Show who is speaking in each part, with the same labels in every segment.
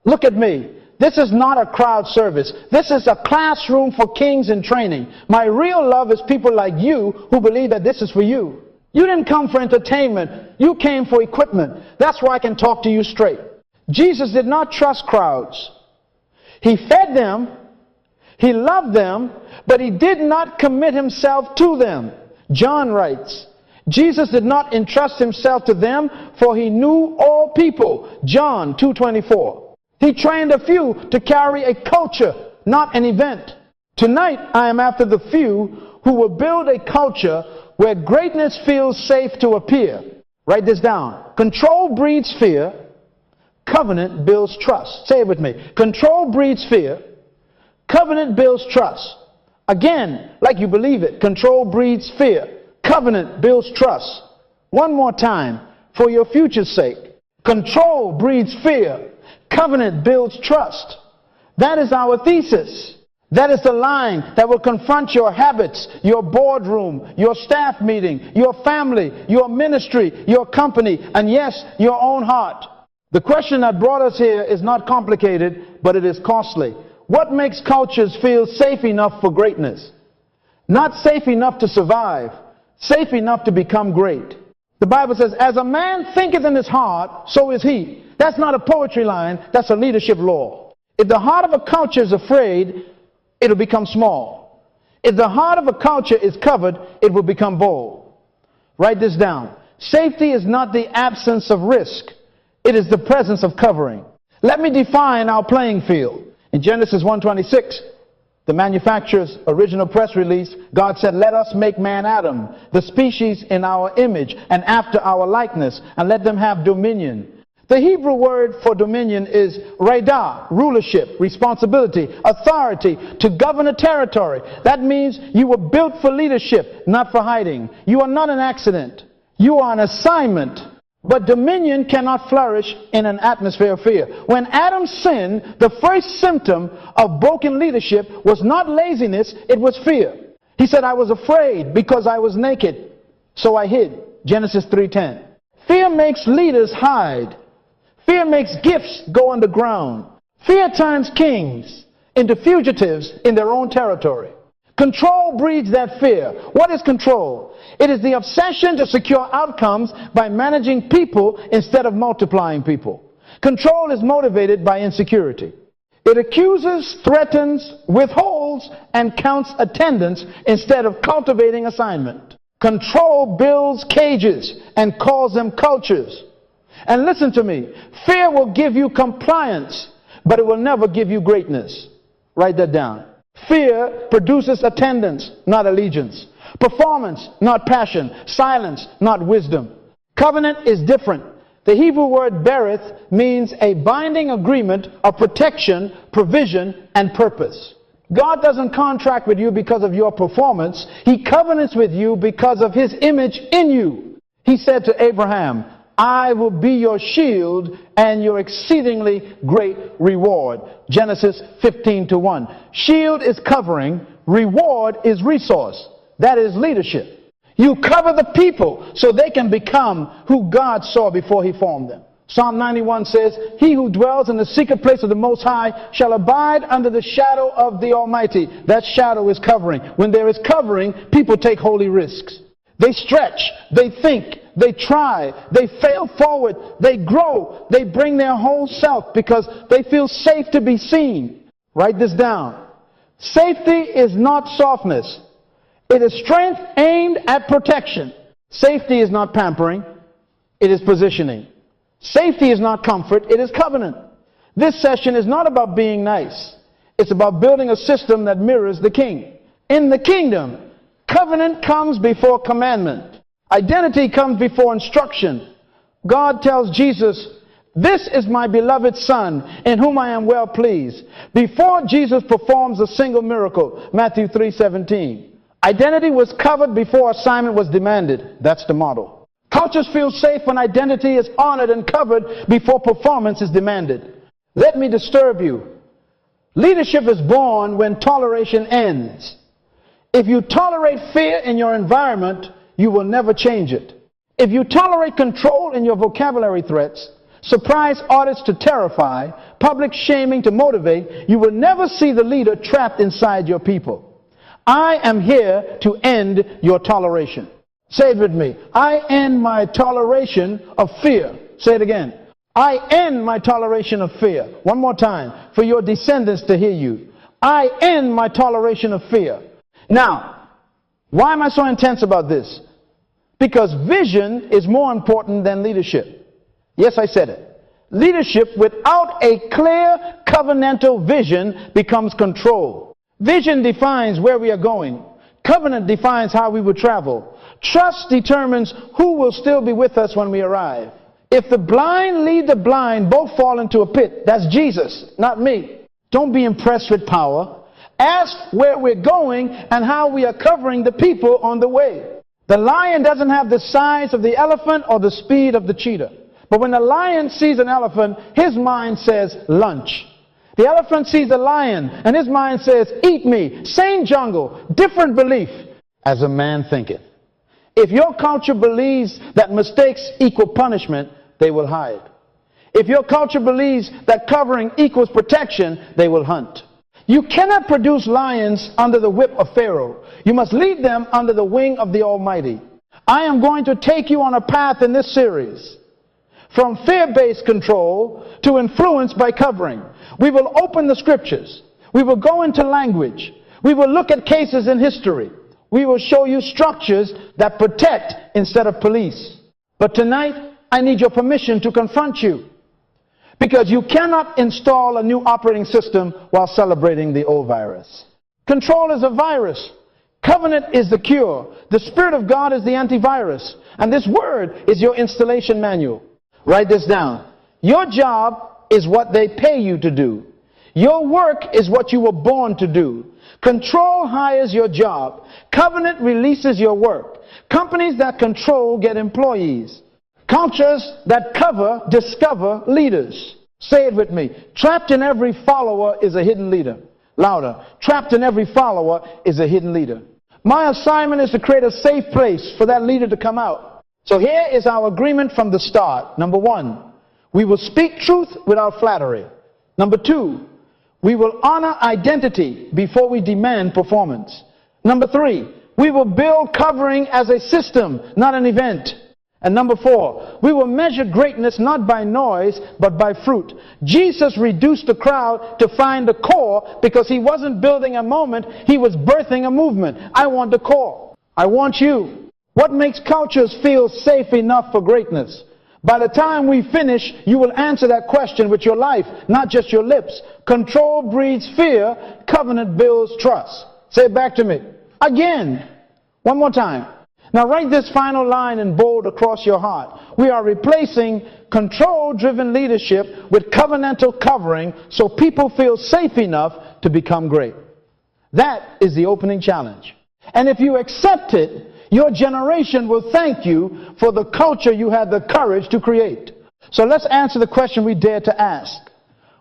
Speaker 1: Look at me. This is not a crowd service. This is a classroom for kings in training. My real love is people like you who believe that this is for you. You didn't come for entertainment. You came for equipment. That's why I can talk to you straight. Jesus did not trust crowds. He fed them. He loved them, but he did not commit himself to them. John writes, Jesus did not entrust himself to them, for he knew all people. John 2:24. He trained a few to carry a culture, not an event. Tonight, I am after the few who will build a culture where greatness feels safe to appear. Write this down. Control breeds fear. Covenant builds trust. Say it with me. Control breeds fear. Covenant builds trust. Again, like you believe it. Control breeds fear. Covenant builds trust. One more time, for your future's sake. Control breeds fear. Covenant builds trust. That is our thesis. That is the line that will confront your habits, your boardroom, your staff meeting, your family, your ministry, your company, and yes, your own heart. The question that brought us here is not complicated, but it is costly. What makes cultures feel safe enough for greatness? Not safe enough to survive, safe enough to become great. The Bible says, as a man thinketh in his heart, so is he. That's not a poetry line, that's a leadership law. If the heart of a culture is afraid, it'll become small. If the heart of a culture is covered, it will become bold. Write this down. Safety is not the absence of risk. It is the presence of covering. Let me define our playing field. In Genesis 1:26, the manufacturer's original press release, God said, let us make man Adam, the species in our image and after our likeness, and let them have dominion. The Hebrew word for dominion is radah, rulership, responsibility, authority, to govern a territory. That means you were built for leadership, not for hiding. You are not an accident. You are an assignment. But dominion cannot flourish in an atmosphere of fear. When Adam sinned, the first symptom of broken leadership was not laziness, it was fear. He said, I was afraid because I was naked, so I hid. Genesis 3:10. Fear makes leaders hide. Fear makes gifts go underground. Fear turns kings into fugitives in their own territory. Control breeds that fear. What is control? It is the obsession to secure outcomes by managing people instead of multiplying people. Control is motivated by insecurity. It accuses, threatens, withholds, and counts attendance instead of cultivating assignment. Control builds cages and calls them cultures. And listen to me, fear will give you compliance, but it will never give you greatness. Write that down. Fear produces attendance, not allegiance. Performance, not passion. Silence, not wisdom. Covenant is different. The Hebrew word berith means a binding agreement of protection, provision, and purpose. God doesn't contract with you because of your performance. He covenants with you because of his image in you. He said to Abraham, I will be your shield and your exceedingly great reward. Genesis 15:1. Shield is covering, reward is resource. That is leadership. You cover the people so they can become who God saw before he formed them. Psalm 91 says, he who dwells in the secret place of the Most High shall abide under the shadow of the Almighty. That shadow is covering. When there is covering, people take holy risks. They stretch, they think, they try, they fail forward, they grow, they bring their whole self because they feel safe to be seen. Write this down. Safety is not softness. It is strength aimed at protection. Safety is not pampering. It is positioning. Safety is not comfort. It is covenant. This session is not about being nice. It's about building a system that mirrors the king. In the kingdom, covenant comes before commandment. Identity comes before instruction. God tells Jesus, this is my beloved Son, in whom I am well pleased. Before Jesus performs a single miracle, Matthew 3:17. Identity was covered before assignment was demanded. That's the model. Cultures feel safe when identity is honored and covered before performance is demanded. Let me disturb you. Leadership is born when toleration ends. If you tolerate fear in your environment, you will never change it. If you tolerate control in your vocabulary threats, surprise audits to terrify, public shaming to motivate, you will never see the leader trapped inside your people. I am here to end your toleration. Say it with me. I end my toleration of fear. Say it again. I end my toleration of fear. One more time for your descendants to hear you. I end my toleration of fear. Now, why am I so intense about this? Because vision is more important than leadership. Yes, I said it. Leadership without a clear covenantal vision becomes control. Vision defines where we are going. Covenant defines how we will travel. Trust determines who will still be with us when we arrive. If the blind lead the blind, both fall into a pit. That's Jesus, not me. Don't be impressed with power. Ask where we're going and how we are covering the people on the way. The lion doesn't have the size of the elephant or the speed of the cheetah. But when the lion sees an elephant, his mind says lunch. The elephant sees a lion and his mind says eat me. Same jungle, different belief. As a man thinketh. If your culture believes that mistakes equal punishment, they will hide. If your culture believes that covering equals protection, they will hunt. You cannot produce lions under the whip of Pharaoh. You must lead them under the wing of the Almighty. I am going to take you on a path in this series from fear-based control to influence by covering. We will open the scriptures. We will go into language. We will look at cases in history. We will show you structures that protect instead of police. But tonight, I need your permission to confront you. Because you cannot install a new operating system while celebrating the old virus. Control is a virus. Covenant is the cure. The Spirit of God is the antivirus. And this word is your installation manual. Write this down. Your job is what they pay you to do. Your work is what you were born to do. Control hires your job. Covenant releases your work. Companies that control get employees. Cultures that cover discover leaders. Say it with me. Trapped in every follower is a hidden leader. Louder. Trapped in every follower is a hidden leader. My assignment is to create a safe place for that leader to come out. So here is our agreement from the start. Number one, we will speak truth without flattery. Number two, we will honor identity before we demand performance. Number three, we will build covering as a system, not an event. And number four, we will measure greatness not by noise, but by fruit. Jesus reduced the crowd to find the core because he wasn't building a moment, he was birthing a movement. I want the core. I want you. What makes cultures feel safe enough for greatness? By the time we finish, you will answer that question with your life, not just your lips. Control breeds fear, covenant builds trust. Say it back to me. Again. One more time. Now write this final line in bold across your heart. We are replacing control-driven leadership with covenantal covering so people feel safe enough to become great. That is the opening challenge. And if you accept it, your generation will thank you for the culture you had the courage to create. So let's answer the question we dare to ask.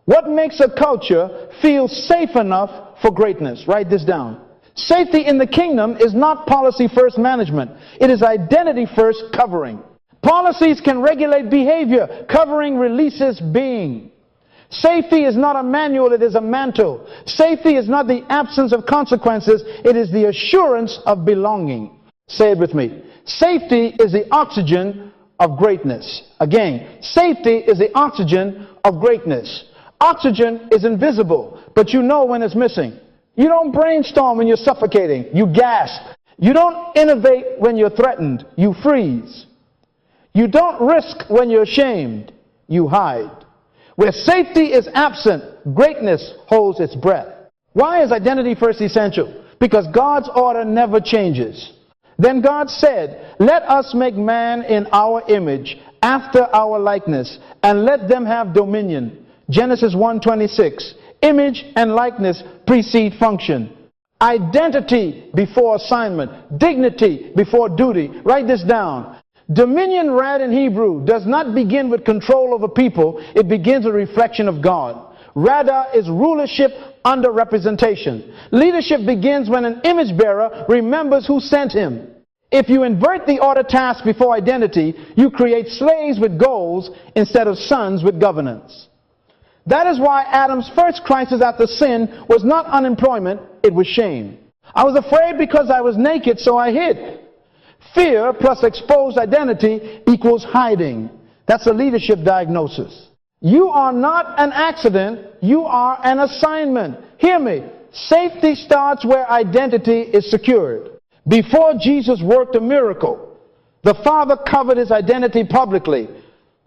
Speaker 1: What makes a culture feel safe enough for greatness? Write this down. Safety in the kingdom is not policy-first management. It is identity-first covering. Policies can regulate behavior. Covering releases being. Safety is not a manual, it is a mantle. Safety is not the absence of consequences, it is the assurance of belonging. Say it with me. Safety is the oxygen of greatness. Again, safety is the oxygen of greatness. Oxygen is invisible, but you know when it's missing. You don't brainstorm when you're suffocating. You gasp. You don't innovate when you're threatened. You freeze. You don't risk when you're ashamed. You hide. Where safety is absent, greatness holds its breath. Why is identity first essential? Because God's order never changes. Then God said, let us make man in our image, after our likeness, and let them have dominion. Genesis 1:26. Image and likeness precede function. Identity before assignment. Dignity before duty. Write this down. Dominion, read in Hebrew, does not begin with control over people. It begins with reflection of God. Rada is rulership under representation. Leadership begins when an image bearer remembers who sent him. If you invert the order task before identity, you create slaves with goals instead of sons with governance. That is why Adam's first crisis after sin was not unemployment, it was shame. I was afraid because I was naked, so I hid. Fear plus exposed identity equals hiding. That's a leadership diagnosis. You are not an accident, you are an assignment. Hear me. Safety starts where identity is secured. Before Jesus worked a miracle, the Father covered his identity publicly.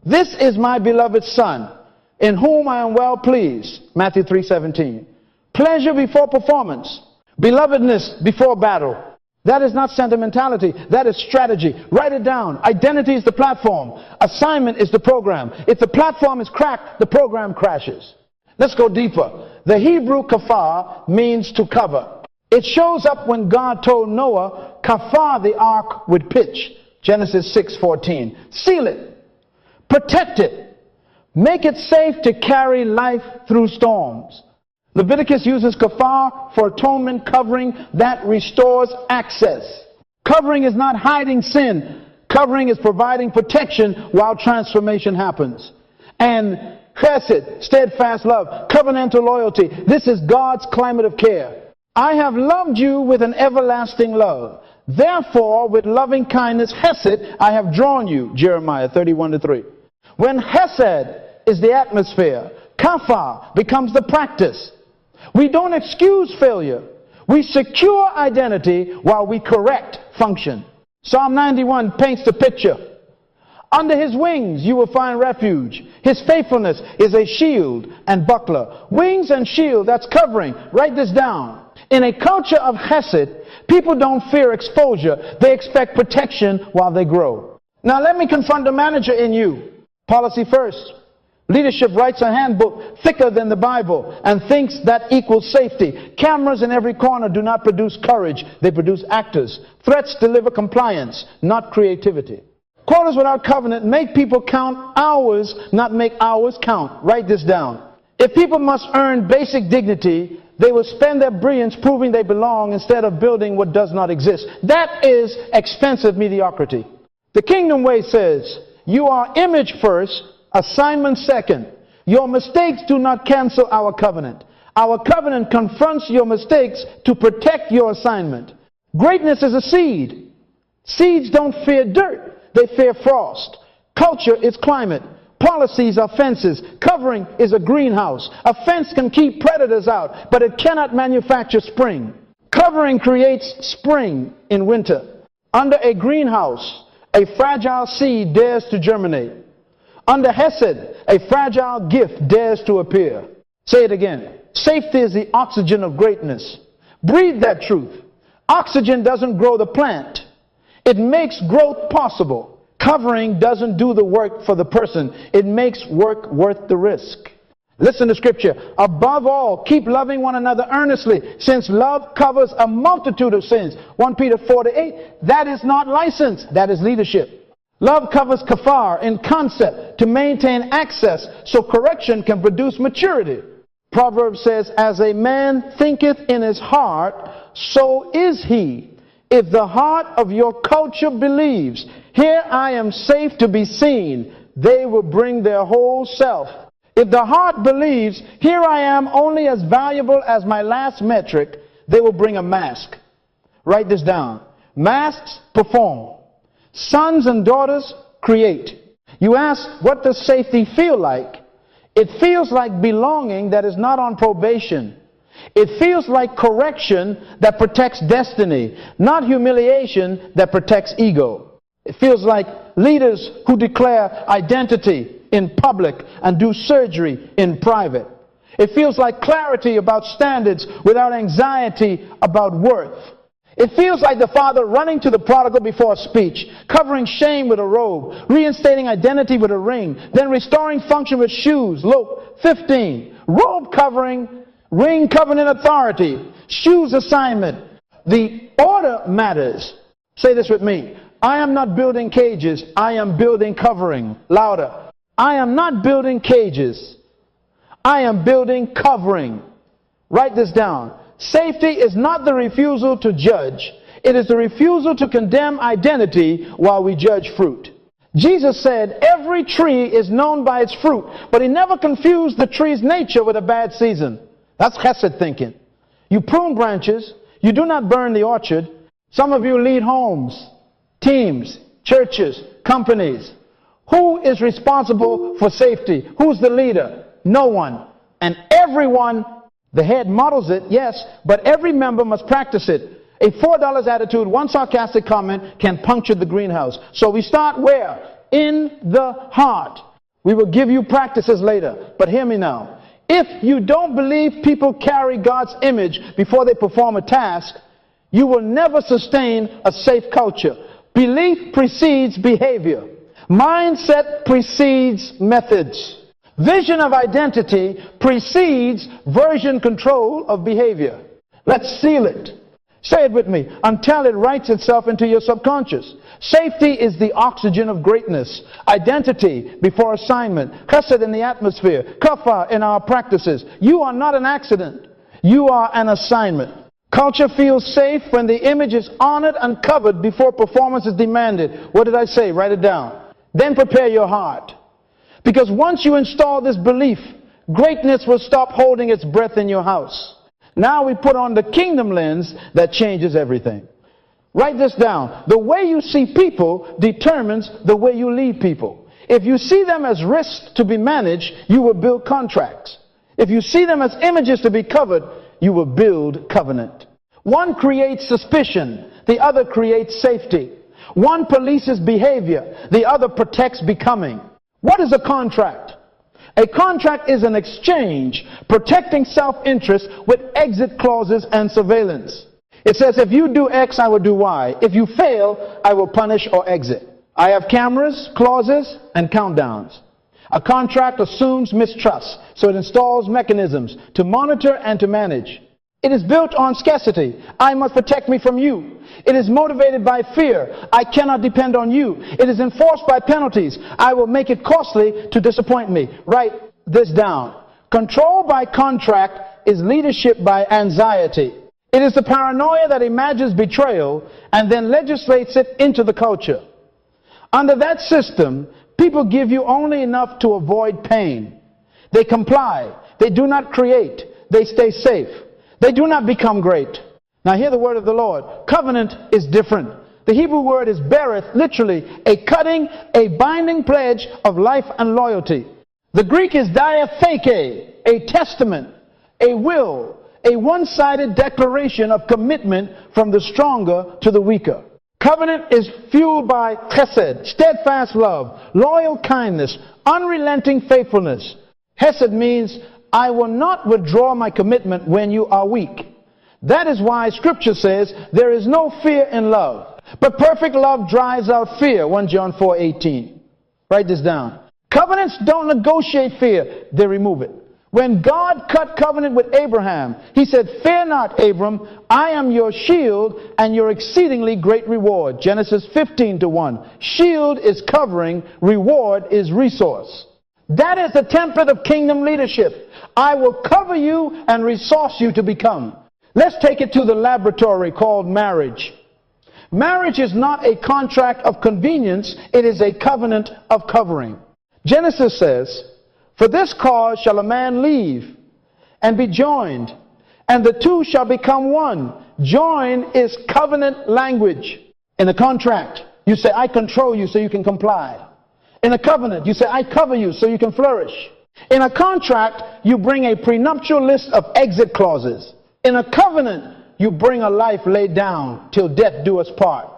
Speaker 1: This is my beloved Son, in whom I am well pleased. Matthew 3:17. Pleasure before performance. Belovedness before battle. That is not sentimentality. That is strategy. Write it down. Identity is the platform. Assignment is the program. If the platform is cracked, the program crashes. Let's go deeper. The Hebrew kafar means to cover. It shows up when God told Noah, kafar the ark with pitch. Genesis 6:14. Seal it. Protect it. Make it safe to carry life through storms. Leviticus uses kafar for atonement, covering that restores access. Covering is not hiding sin. Covering is providing protection while transformation happens. And chesed, steadfast love, covenantal loyalty. This is God's climate of care. I have loved you with an everlasting love. Therefore, with loving kindness, hesed, I have drawn you. Jeremiah 31:3. When hesed is the atmosphere, kafar becomes the practice. We don't excuse failure. We secure identity while we correct function. Psalm 91 paints the picture. Under his wings you will find refuge. His faithfulness is a shield and buckler. Wings and shield, that's covering. Write this down. In a culture of hesed, people don't fear exposure. They expect protection while they grow. Now let me confront the manager in you. Policy first. Leadership writes a handbook thicker than the Bible and thinks that equals safety. Cameras in every corner do not produce courage. They produce actors. Threats deliver compliance, not creativity. Quarters without covenant make people count hours, not make hours count. Write this down. If people must earn basic dignity, they will spend their brilliance proving they belong instead of building what does not exist. That is expensive mediocrity. The kingdom way says, you are image first, assignment second. Your mistakes do not cancel our covenant. Our covenant confronts your mistakes to protect your assignment. Greatness is a seed. Seeds don't fear dirt. They fear frost. Culture is climate. Policies are fences. Covering is a greenhouse. A fence can keep predators out, but it cannot manufacture spring. Covering creates spring in winter. Under a greenhouse, a fragile seed dares to germinate. Under hesed, a fragile gift dares to appear. Say it again. Safety is the oxygen of greatness. Breathe that truth. Oxygen doesn't grow the plant. It makes growth possible. Covering doesn't do the work for the person. It makes work worth the risk. Listen to scripture. Above all, keep loving one another earnestly, since love covers a multitude of sins. 1 Peter 4:8. That is not license. That is leadership. Love covers kafar in concept to maintain access so correction can produce maturity. Proverbs says, as a man thinketh in his heart, so is he. If the heart of your culture believes, here I am safe to be seen, they will bring their whole self. If the heart believes, here I am only as valuable as my last metric, they will bring a mask. Write this down. Masks perform. Sons and daughters create. You ask, what does safety feel like? It feels like belonging that is not on probation. It feels like correction that protects destiny, not humiliation that protects ego. It feels like leaders who declare identity in public and do surgery in private. It feels like clarity about standards without anxiety about worth. It feels like the father running to the prodigal before a speech, covering shame with a robe, reinstating identity with a ring, then restoring function with shoes. Luke 15. Robe covering, ring covenant authority, shoes assignment. The order matters. Say this with me. I am not building cages. I am building covering. Louder. I am not building cages. I am building covering. Write this down. Safety is not the refusal to judge. It is the refusal to condemn identity while we judge fruit. Jesus said every tree is known by its fruit, but he never confused the tree's nature with a bad season. That's chesed thinking. You prune branches, you do not burn the orchard. Some of you lead homes, teams, churches, companies. Who is responsible for safety? Who's the leader? No one. And everyone, the head models it, yes, but every member must practice it. A $4 attitude, one sarcastic comment can puncture the greenhouse. So we start where? In the heart. We will give you practices later, but hear me now. If you don't believe people carry God's image before they perform a task, you will never sustain a safe culture. Belief precedes behavior. Mindset precedes methods. Vision of identity precedes version control of behavior. Let's seal it. Say it with me. Until it writes itself into your subconscious. Safety is the oxygen of greatness. Identity before assignment. Chesed in the atmosphere. Kafah in our practices. You are not an accident. You are an assignment. Culture feels safe when the image is honored and covered before performance is demanded. What did I say? Write it down. Then prepare your heart. Because once you install this belief, greatness will stop holding its breath in your house. Now we put on the kingdom lens that changes everything. Write this down. The way you see people determines the way you lead people. If you see them as risks to be managed, you will build contracts. If you see them as images to be covered, you will build covenant. One creates suspicion, the other creates safety. One polices behavior, the other protects becoming. What is a contract? A contract is an exchange protecting self-interest with exit clauses and surveillance. It says, if you do X, I will do Y. If you fail, I will punish or exit. I have cameras, clauses, and countdowns. A contract assumes mistrust, so it installs mechanisms to monitor and to manage. It is built on scarcity. I must protect me from you. It is motivated by fear. I cannot depend on you. It is enforced by penalties. I will make it costly to disappoint me. Write this down. Control by contract is leadership by anxiety. It is the paranoia that imagines betrayal and then legislates it into the culture. Under that system, people give you only enough to avoid pain. They comply. They do not create. They stay safe. They do not become great. Now hear the word of the Lord. Covenant is different. The Hebrew word is bereth, literally a cutting, a binding pledge of life and loyalty. The Greek is diatheke, a testament, a will, a one-sided declaration of commitment from the stronger to the weaker. Covenant is fueled by chesed, steadfast love, loyal kindness, unrelenting faithfulness. Hesed means I will not withdraw my commitment when you are weak. That is why Scripture says there is no fear in love. But perfect love drives out fear, 1 John 4:18. Write this down. Covenants don't negotiate fear, they remove it. When God cut covenant with Abraham, he said, fear not, Abram, I am your shield and your exceedingly great reward. Genesis 15:1. Shield is covering, reward is resource. That is the template of kingdom leadership. I will cover you and resource you to become. Let's take it to the laboratory called marriage. Marriage is not a contract of convenience, it is a covenant of covering. Genesis says, for this cause shall a man leave and be joined, and the two shall become one. Join is covenant language. In a contract, you say, I control you so you can comply. In a covenant, you say, I cover you so you can flourish. In a contract, you bring a prenuptial list of exit clauses. In a covenant, you bring a life laid down till death do us part.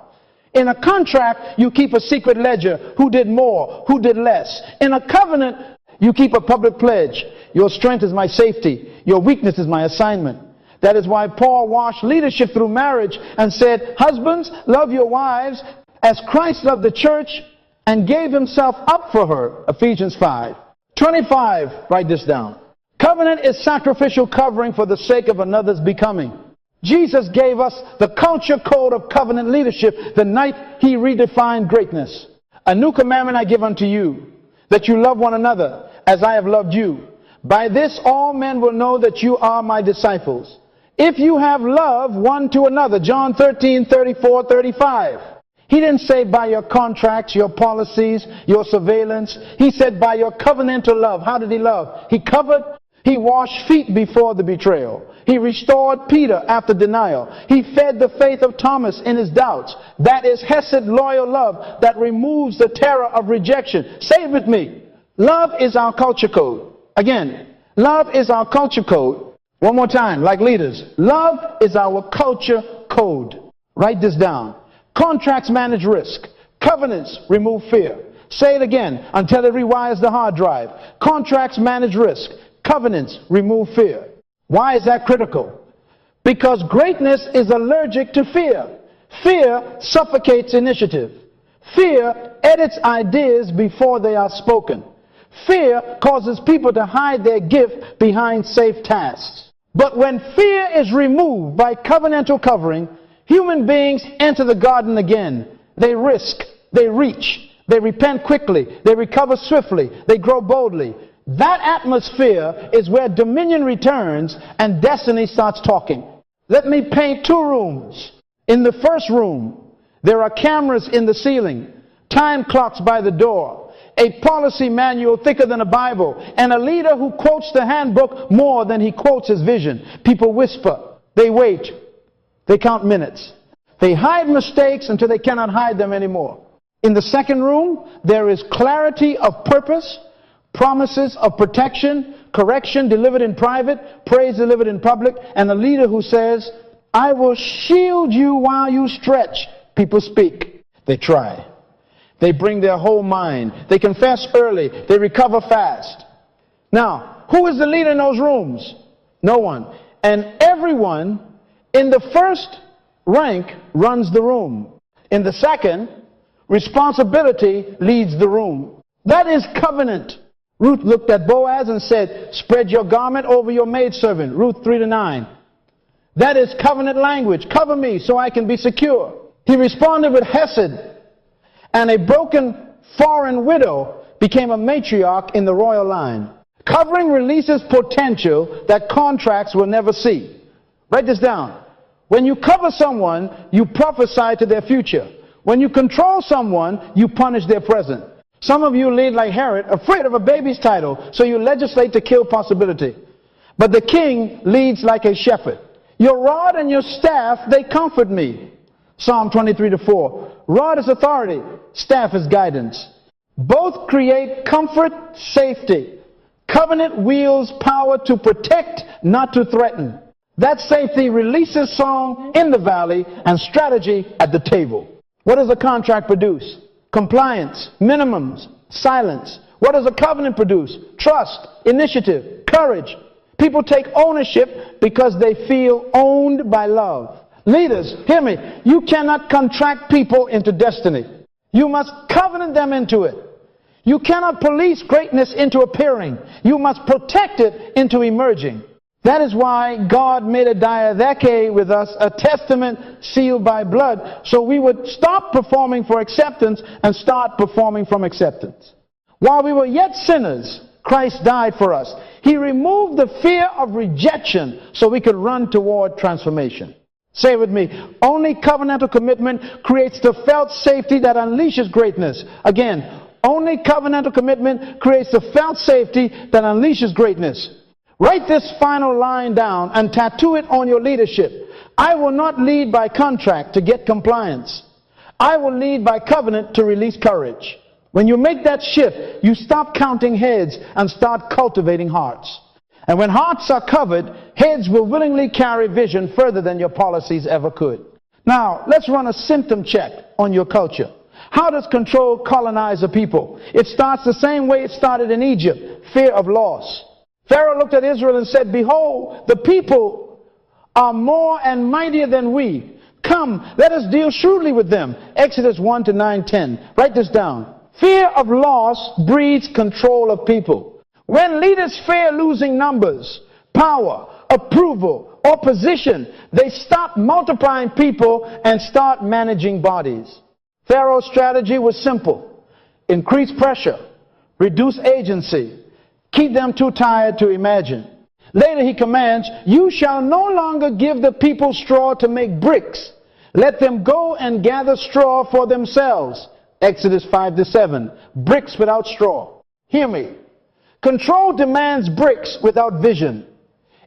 Speaker 1: In a contract, you keep a secret ledger. Who did more? Who did less? In a covenant, you keep a public pledge. Your strength is my safety. Your weakness is my assignment. That is why Paul washed leadership through marriage and said, husbands, love your wives as Christ loved the church and gave himself up for her. Ephesians 5:25. Write this down. Covenant is sacrificial covering for the sake of another's becoming. Jesus gave us the culture code of covenant leadership the night he redefined greatness. A new commandment I give unto you, that you love one another as I have loved you. By this all men will know that you are my disciples, If you have love one to another, John 13:34-35. He didn't say by your contracts, your policies, your surveillance. He said by your covenantal love. How did he love? He covered, he washed feet before the betrayal. He restored Peter after denial. He fed the faith of Thomas in his doubts. That is Hesed, loyal love that removes the terror of rejection. Say it with me. Love is our culture code. Again, love is our culture code. One more time, like leaders. Love is our culture code. Write this down. Contracts manage risk. Covenants remove fear. Say it again until it rewires the hard drive. Contracts manage risk. Covenants remove fear. Why is that critical? Because greatness is allergic to fear. Fear suffocates initiative. Fear edits ideas before they are spoken. Fear causes people to hide their gift behind safe tasks. But when fear is removed by covenantal covering, human beings enter the garden again. They risk, they reach, they repent quickly, they recover swiftly, they grow boldly. That atmosphere is where dominion returns and destiny starts talking. Let me paint two rooms. In the first room, there are cameras in the ceiling, time clocks by the door, a policy manual thicker than a Bible, and a leader who quotes the handbook more than he quotes his vision. People whisper, they wait, they count minutes. They hide mistakes until they cannot hide them anymore. In the second room, there is clarity of purpose, promises of protection, correction delivered in private, praise delivered in public, and a leader who says, I will shield you while you stretch. People speak. They try. They bring their whole mind. They confess early. They recover fast. Now, who is the leader in those rooms? No one. And everyone in the first rank runs the room. In the second, responsibility leads the room. That is covenant. Ruth looked at Boaz and said, spread your garment over your maidservant. Ruth 3-9. That is covenant language. Cover me so I can be secure. He responded with Hesed. And a broken foreign widow became a matriarch in the royal line. Covering releases potential that contracts will never see. Write this down. When you cover someone, you prophesy to their future. When you control someone, you punish their present. Some of you lead like Herod, afraid of a baby's title, so you legislate to kill possibility. But the king leads like a shepherd. Your rod and your staff, they comfort me. Psalm 23-4. Rod is authority, staff is guidance. Both create comfort, safety. Covenant wields power to protect, not to threaten. That safety releases song in the valley and strategy at the table. What does a contract produce? Compliance, minimums, silence. What does a covenant produce? Trust, initiative, courage. People take ownership because they feel owned by love. Leaders, hear me. You cannot contract people into destiny. You must covenant them into it. You cannot police greatness into appearing. You must protect it into emerging. That is why God made a diatheke with us, a testament sealed by blood, so we would stop performing for acceptance and start performing from acceptance. While we were yet sinners, Christ died for us. He removed the fear of rejection so we could run toward transformation. Say it with me. Only covenantal commitment creates the felt safety that unleashes greatness. Again, only covenantal commitment creates the felt safety that unleashes greatness. Write this final line down and tattoo it on your leadership. I will not lead by contract to get compliance. I will lead by covenant to release courage. When you make that shift, you stop counting heads and start cultivating hearts. And when hearts are covered, heads will willingly carry vision further than your policies ever could. Now, let's run a symptom check on your culture. How does control colonize a people? It starts the same way it started in Egypt, fear of loss. Pharaoh looked at Israel and said, behold, the people are more and mightier than we. Come, let us deal shrewdly with them. Exodus 1-9-10. Write this down. Fear of loss breeds control of people. When leaders fear losing numbers, power, approval, or position, they stop multiplying people and start managing bodies. Pharaoh's strategy was simple. Increase pressure, reduce agency, keep them too tired to imagine. Later he commands, you shall no longer give the people straw to make bricks. Let them go and gather straw for themselves. Exodus 5-7. Bricks without straw. Hear me. Control demands bricks without vision.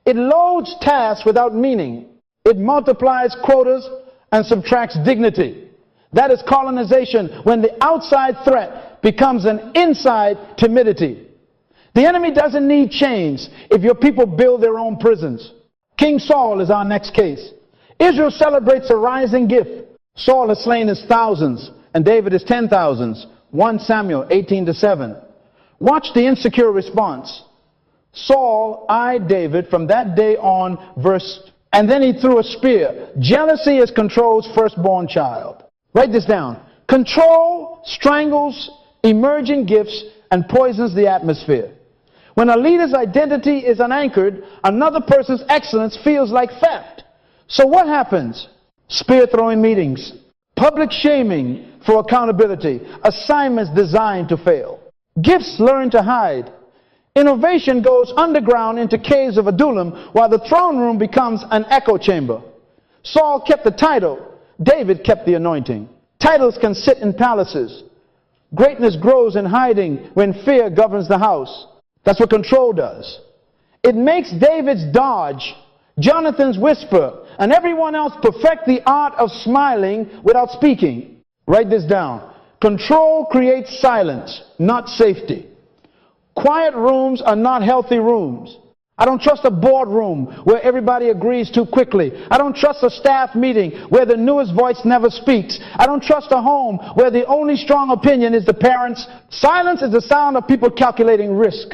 Speaker 1: It loads tasks without meaning. It multiplies quotas and subtracts dignity. That is colonization, when the outside threat becomes an inside timidity. The enemy doesn't need chains if your people build their own prisons. King Saul is our next case. Israel celebrates a rising gift. Saul has slain his thousands and David his 10,000s. 1 Samuel 18-7. Watch the insecure response. Saul eyed David from that day on, and then he threw a spear. Jealousy is control's firstborn child. Write this down. Control strangles emerging gifts and poisons the atmosphere. When a leader's identity is unanchored, another person's excellence feels like theft. So what happens? Spear-throwing meetings, public shaming for accountability, assignments designed to fail. Gifts learn to hide. Innovation goes underground into caves of Adullam, while the throne room becomes an echo chamber. Saul kept the title. David kept the anointing. Titles can sit in palaces. Greatness grows in hiding when fear governs the house. That's what control does. It makes David's dodge, Jonathan's whisper, and everyone else perfect the art of smiling without speaking. Write this down. Control creates silence, not safety. Quiet rooms are not healthy rooms. I don't trust a boardroom where everybody agrees too quickly. I don't trust a staff meeting where the newest voice never speaks. I don't trust a home where the only strong opinion is the parents. Silence is the sound of people calculating risk.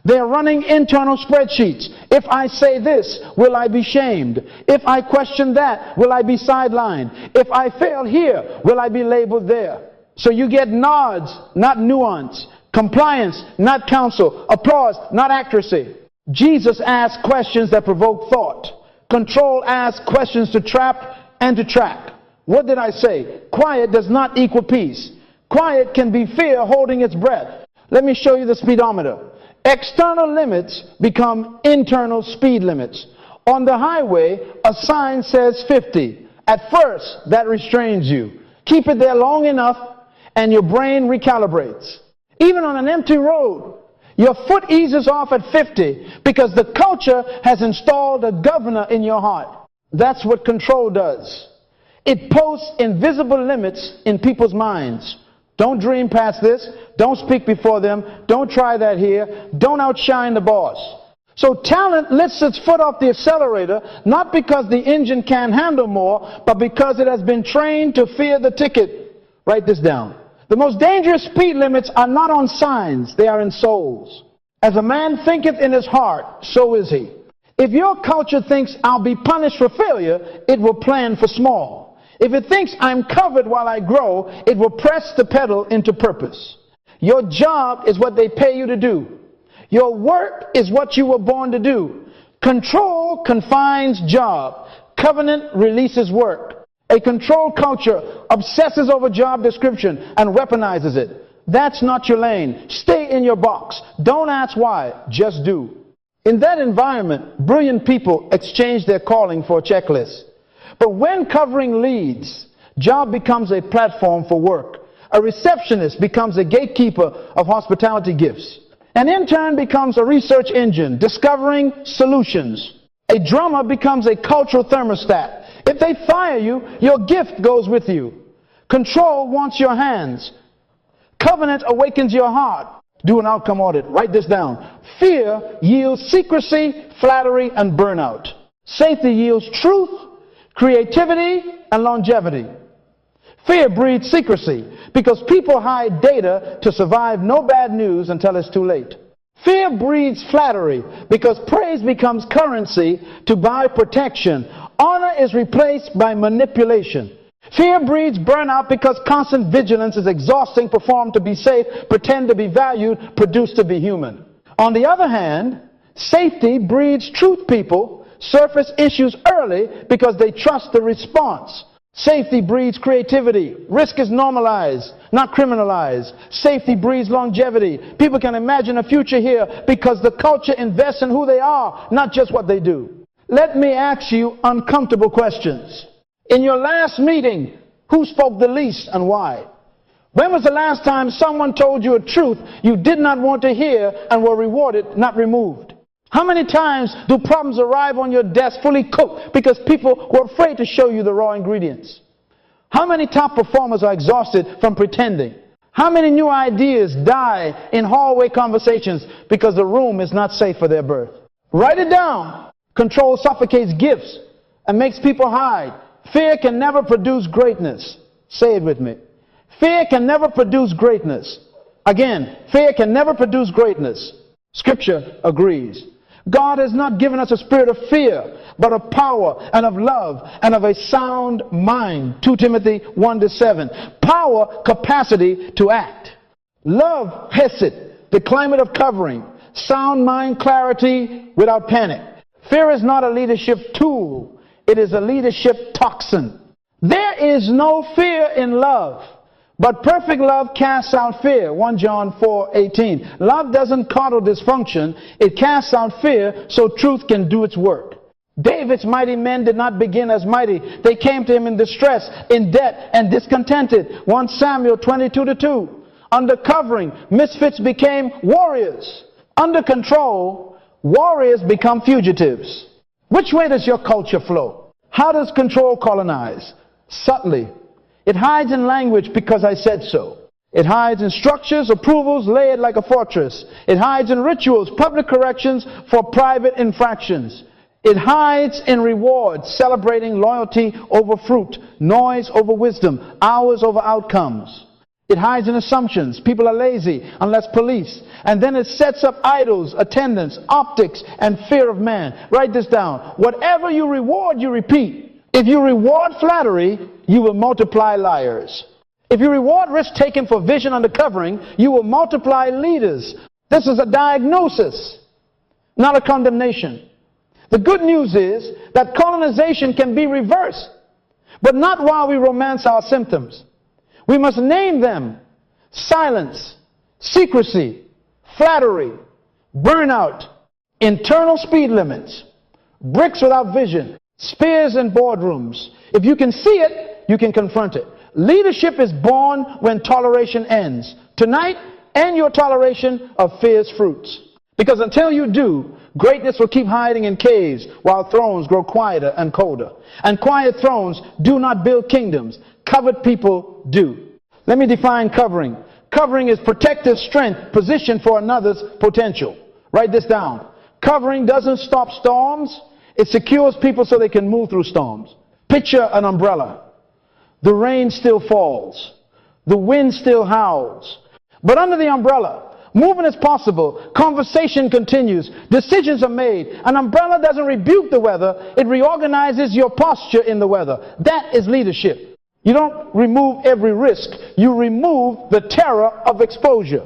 Speaker 1: They're running internal spreadsheets. If I say this, will I be shamed? If I question that, will I be sidelined? If I fail here, will I be labeled there? So you get nods, not nuance. Compliance, not counsel. Applause, not accuracy. Jesus asked questions that provoke thought. Control asks questions to trap and to track. What did I say? Quiet does not equal peace. Quiet can be fear holding its breath. Let me show you the speedometer. External limits become internal speed limits. On the highway, a sign says 50. At first, that restrains you. Keep it there long enough and your brain recalibrates. Even on an empty road, your foot eases off at 50 because the culture has installed a governor in your heart. That's what control does. It posts invisible limits in people's minds. Don't dream past this. Don't speak before them. Don't try that here. Don't outshine the boss. So talent lifts its foot off the accelerator, not because the engine can't handle more, but because it has been trained to fear the ticket. Write this down. The most dangerous speed limits are not on signs, they are in souls. As a man thinketh in his heart, so is he. If your culture thinks I'll be punished for failure, it will plan for small. If it thinks I'm covered while I grow, it will press the pedal into purpose. Your job is what they pay you to do. Your work is what you were born to do. Control confines job. Covenant releases work. A controlled culture obsesses over job description and weaponizes it. That's not your lane. Stay in your box. Don't ask why. Just do. In that environment, brilliant people exchange their calling for a checklist. But when covering leads, job becomes a platform for work. A receptionist becomes a gatekeeper of hospitality gifts. An intern becomes a research engine, discovering solutions. A drummer becomes a cultural thermostat. If they fire you, your gift goes with you. Control wants your hands. Covenant awakens your heart. Do an outcome audit. Write this down. Fear yields secrecy, flattery, and burnout. Safety yields truth, creativity, and longevity. Fear breeds secrecy because people hide data to survive no bad news until it's too late. Fear breeds flattery because praise becomes currency to buy protection. Honor is replaced by manipulation. Fear breeds burnout because constant vigilance is exhausting. Perform to be safe, pretend to be valued, produce to be human. On the other hand, safety breeds truth. People surface issues early because they trust the response. Safety breeds creativity. Risk is normalized, not criminalized. Safety breeds longevity. People can imagine a future here because the culture invests in who they are, not just what they do. Let me ask you uncomfortable questions. In your last meeting, who spoke the least and why? When was the last time someone told you a truth you did not want to hear and were rewarded, not removed? How many times do problems arrive on your desk fully cooked because people were afraid to show you the raw ingredients? How many top performers are exhausted from pretending? How many new ideas die in hallway conversations because the room is not safe for their birth? Write it down. Control suffocates gifts and makes people hide. Fear can never produce greatness. Say it with me. Fear can never produce greatness. Again, fear can never produce greatness. Scripture agrees. God has not given us a spirit of fear, but of power and of love and of a sound mind. 2 Timothy 1:7. Power, capacity to act. Love, hesed, the climate of covering. Sound mind, clarity without panic. Fear is not a leadership tool. It is a leadership toxin. There is no fear in love. But perfect love casts out fear. 1 John 4:18. Love doesn't coddle dysfunction. It casts out fear so truth can do its work. David's mighty men did not begin as mighty. They came to him in distress, in debt, and discontented. 1 Samuel 22:2. Under covering, misfits became warriors. Under control, warriors become fugitives. Which way does your culture flow? How does control colonize? Subtly. It hides in language because I said so. It hides in structures, approvals layered like a fortress. It hides in rituals, public corrections for private infractions. It hides in rewards, celebrating loyalty over fruit, noise over wisdom, hours over outcomes. It hides in assumptions. People are lazy unless policed. And then it sets up idols, attendance, optics, and fear of man. Write this down. Whatever you reward, you repeat. If you reward flattery, you will multiply liars. If you reward risk-taking for vision under covering, you will multiply leaders. This is a diagnosis, not a condemnation. The good news is that colonization can be reversed, but not while we romance our symptoms. We must name them: silence, secrecy, flattery, burnout, internal speed limits, bricks without vision, spears in boardrooms. If you can see it, you can confront it. Leadership is born when toleration ends. Tonight, end your toleration of fear's fruits. Because until you do, greatness will keep hiding in caves while thrones grow quieter and colder. And quiet thrones do not build kingdoms. Covered people do. Let me define covering. Covering is protective strength positioned for another's potential. Write this down. Covering doesn't stop storms. It secures people so they can move through storms. Picture an umbrella. The rain still falls. The wind still howls. But under the umbrella, movement is possible. Conversation continues. Decisions are made. An umbrella doesn't rebuke the weather. It reorganizes your posture in the weather. That is leadership. You don't remove every risk. You remove the terror of exposure.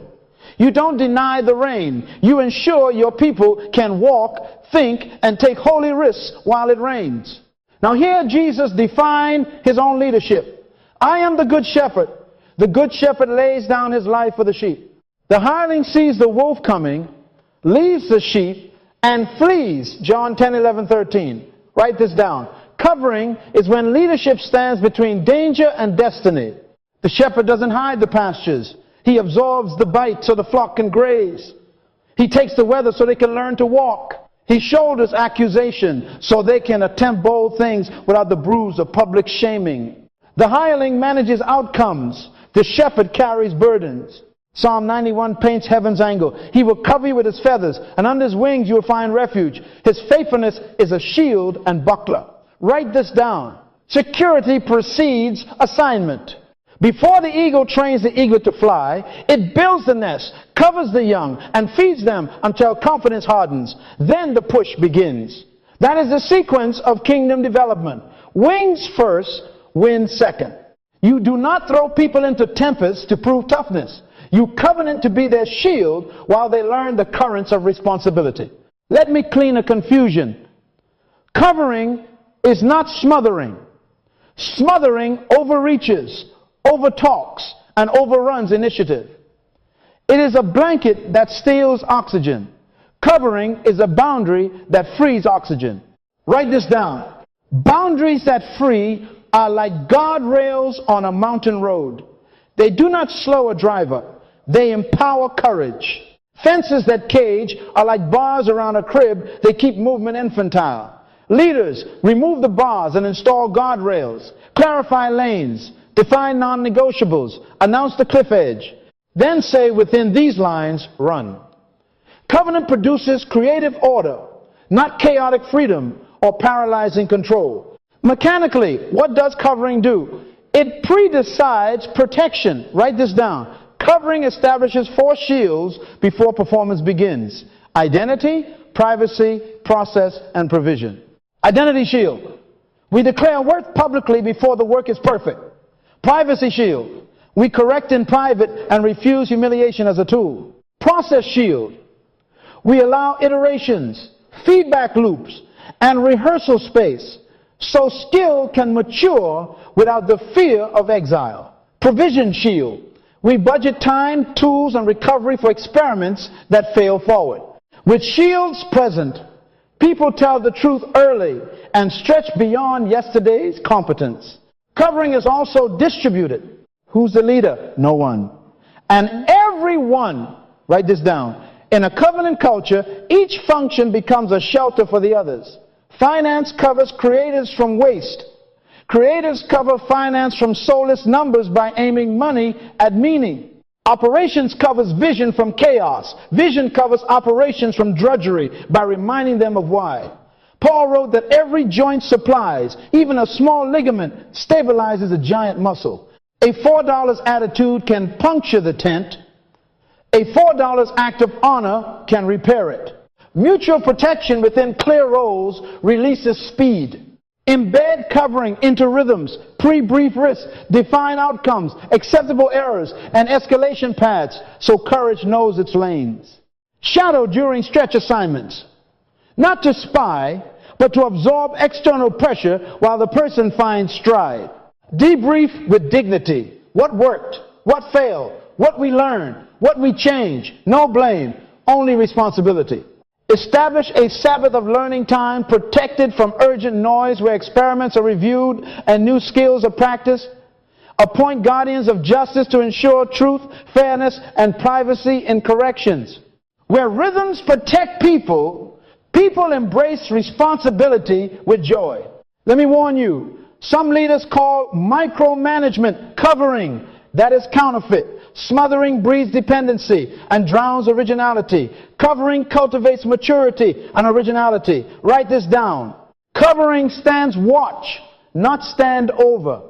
Speaker 1: You don't deny the rain. You ensure your people can walk, think, and take holy risks while it rains. Now here Jesus defined his own leadership. I am the good shepherd. The good shepherd lays down his life for the sheep. The hireling sees the wolf coming, leaves the sheep, and flees. John 10:11-13. Write this down. Covering is when leadership stands between danger and destiny. The shepherd doesn't hide the pastures. He absorbs the bite so the flock can graze. He takes the weather so they can learn to walk. He shoulders accusation so they can attempt bold things without the bruise of public shaming. The hireling manages outcomes. The shepherd carries burdens. Psalm 91 paints heaven's angle. He will cover you with his feathers, and under his wings you will find refuge. His faithfulness is a shield and buckler. Write this down. Security precedes assignment. Before the eagle trains the eaglet to fly, it builds the nest, covers the young, and feeds them until confidence hardens. Then the push begins. That is the sequence of kingdom development. Wings first, wind second. You do not throw people into tempests to prove toughness. You covenant to be their shield while they learn the currents of responsibility. Let me clean a confusion. Covering is not smothering. Smothering overreaches, overtalks, and overruns initiative. It is a blanket that steals oxygen. Covering is a boundary that frees oxygen. Write this down. Boundaries that free are like guardrails on a mountain road. They do not slow a driver. They empower courage. Fences that cage are like bars around a crib. They keep movement infantile. Leaders remove the bars and install guardrails. Clarify lanes. Define non-negotiables. Announce the cliff edge. Then say within these lines, run. Covenant produces creative order, not chaotic freedom or paralyzing control. Mechanically, what does covering do? It pre-decides protection. Write this down. Covering establishes 4 shields before performance begins. Identity, privacy, process, and provision. Identity shield. We declare worth publicly before the work is perfect. Privacy shield. We correct in private and refuse humiliation as a tool. Process shield. We allow iterations, feedback loops, and rehearsal space so skill can mature without the fear of exile. Provision shield. We budget time, tools, and recovery for experiments that fail forward. With shields present, people tell the truth early and stretch beyond yesterday's competence. Covering is also distributed. Who's the leader? No one. And everyone, write this down, in a covenant culture, each function becomes a shelter for the others. Finance covers creators from waste. Creators cover finance from soulless numbers by aiming money at meaning. Operations covers vision from chaos. Vision covers operations from drudgery by reminding them of why. Paul wrote that every joint supplies, even a small ligament, stabilizes a giant muscle. A $4 attitude can puncture the tent. A $4 act of honor can repair it. Mutual protection within clear roles releases speed. Embed covering into rhythms, pre-brief risks, define outcomes, acceptable errors, and escalation paths so courage knows its lanes. Shadow during stretch assignments. Not to spy, but to absorb external pressure while the person finds stride. Debrief with dignity. What worked? What failed? What we learned? What we changed? No blame, only responsibility. Establish a Sabbath of learning time protected from urgent noise where experiments are reviewed and new skills are practiced. Appoint guardians of justice to ensure truth, fairness, and privacy in corrections. Where rhythms protect people, people embrace responsibility with joy. Let me warn you, some leaders call micromanagement covering. That is counterfeit. Smothering breeds dependency and drowns originality. Covering cultivates maturity and originality. Write this down. Covering stands watch, not stand over.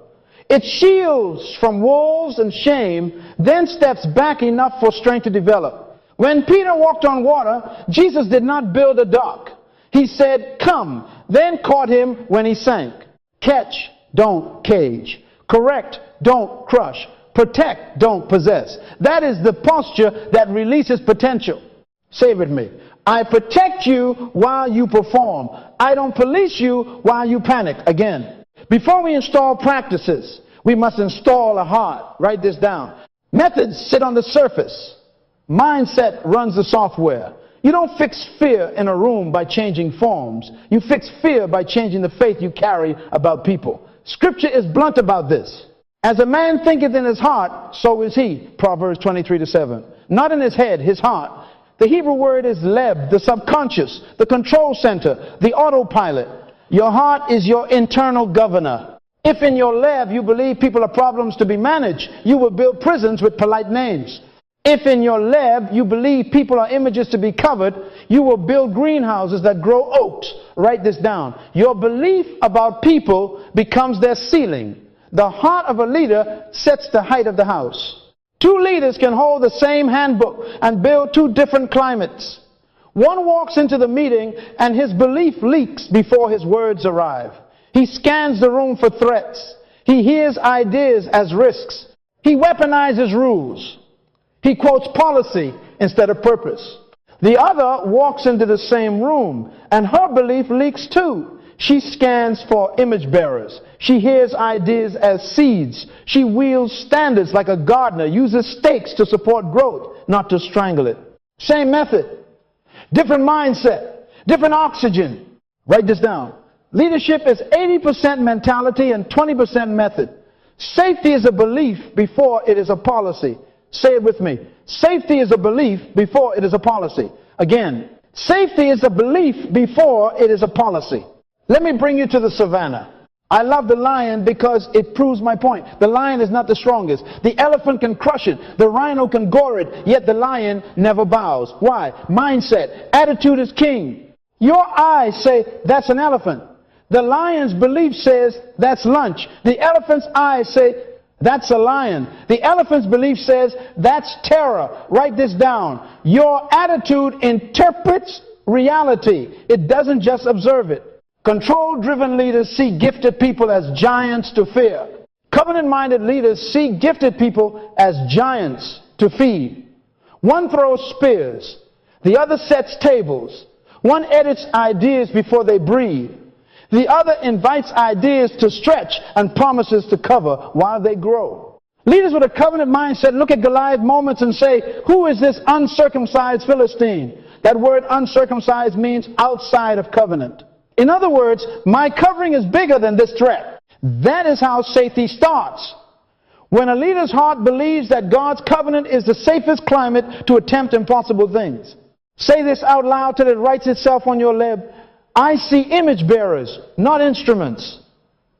Speaker 1: It shields from wolves and shame, then steps back enough for strength to develop. When Peter walked on water, Jesus did not build a dock. He said, come, then caught him when he sank. Catch, don't cage. Correct, don't crush. Protect, don't possess. That is the posture that releases potential. Say it with me. I protect you while you perform. I don't police you while you panic. Again, before we install practices, we must install a heart. Write this down. Methods sit on the surface. Mindset runs the software. You don't fix fear in a room by changing forms. You fix fear by changing the faith you carry about people. Scripture is blunt about this. As a man thinketh in his heart, so is he. Proverbs 23:7. Not in his head, his heart. The Hebrew word is leb, the subconscious, the control center, the autopilot. Your heart is your internal governor. If in your leb you believe people are problems to be managed, you will build prisons with polite names. If in your leb you believe people are images to be covered, you will build greenhouses that grow oaks. Write this down. Your belief about people becomes their ceiling. The heart of a leader sets the height of the house. Two leaders can hold the same handbook and build two different climates. One walks into the meeting and his belief leaks before his words arrive. He scans the room for threats. He hears ideas as risks. He weaponizes rules. He quotes policy instead of purpose. The other walks into the same room and her belief leaks too. She scans for image bearers. She hears ideas as seeds. She wields standards like a gardener, uses stakes to support growth, not to strangle it. Same method, different mindset, different oxygen. Write this down. Leadership is 80% mentality and 20% method. Safety is a belief before it is a policy. Say it with me. Safety is a belief before it is a policy. Again, safety is a belief before it is a policy. Let me bring you to the savannah. I love the lion because it proves my point. The lion is not the strongest. The elephant can crush it. The rhino can gore it. Yet the lion never bows. Why? Mindset. Attitude is king. Your eyes say, that's an elephant. The lion's belief says, that's lunch. The elephant's eyes say, that's a lion. The elephant's belief says, that's terror. Write this down. Your attitude interprets reality. It doesn't just observe it. Control-driven leaders see gifted people as giants to fear. Covenant-minded leaders see gifted people as giants to feed. One throws spears. The other sets tables. One edits ideas before they breathe. The other invites ideas to stretch and promises to cover while they grow. Leaders with a covenant mindset look at Goliath moments and say, who is this uncircumcised Philistine? That word uncircumcised means outside of covenant. In other words, my covering is bigger than this threat. That is how safety starts. When a leader's heart believes that God's covenant is the safest climate to attempt impossible things. Say this out loud till it writes itself on your lip. I see image bearers, not instruments.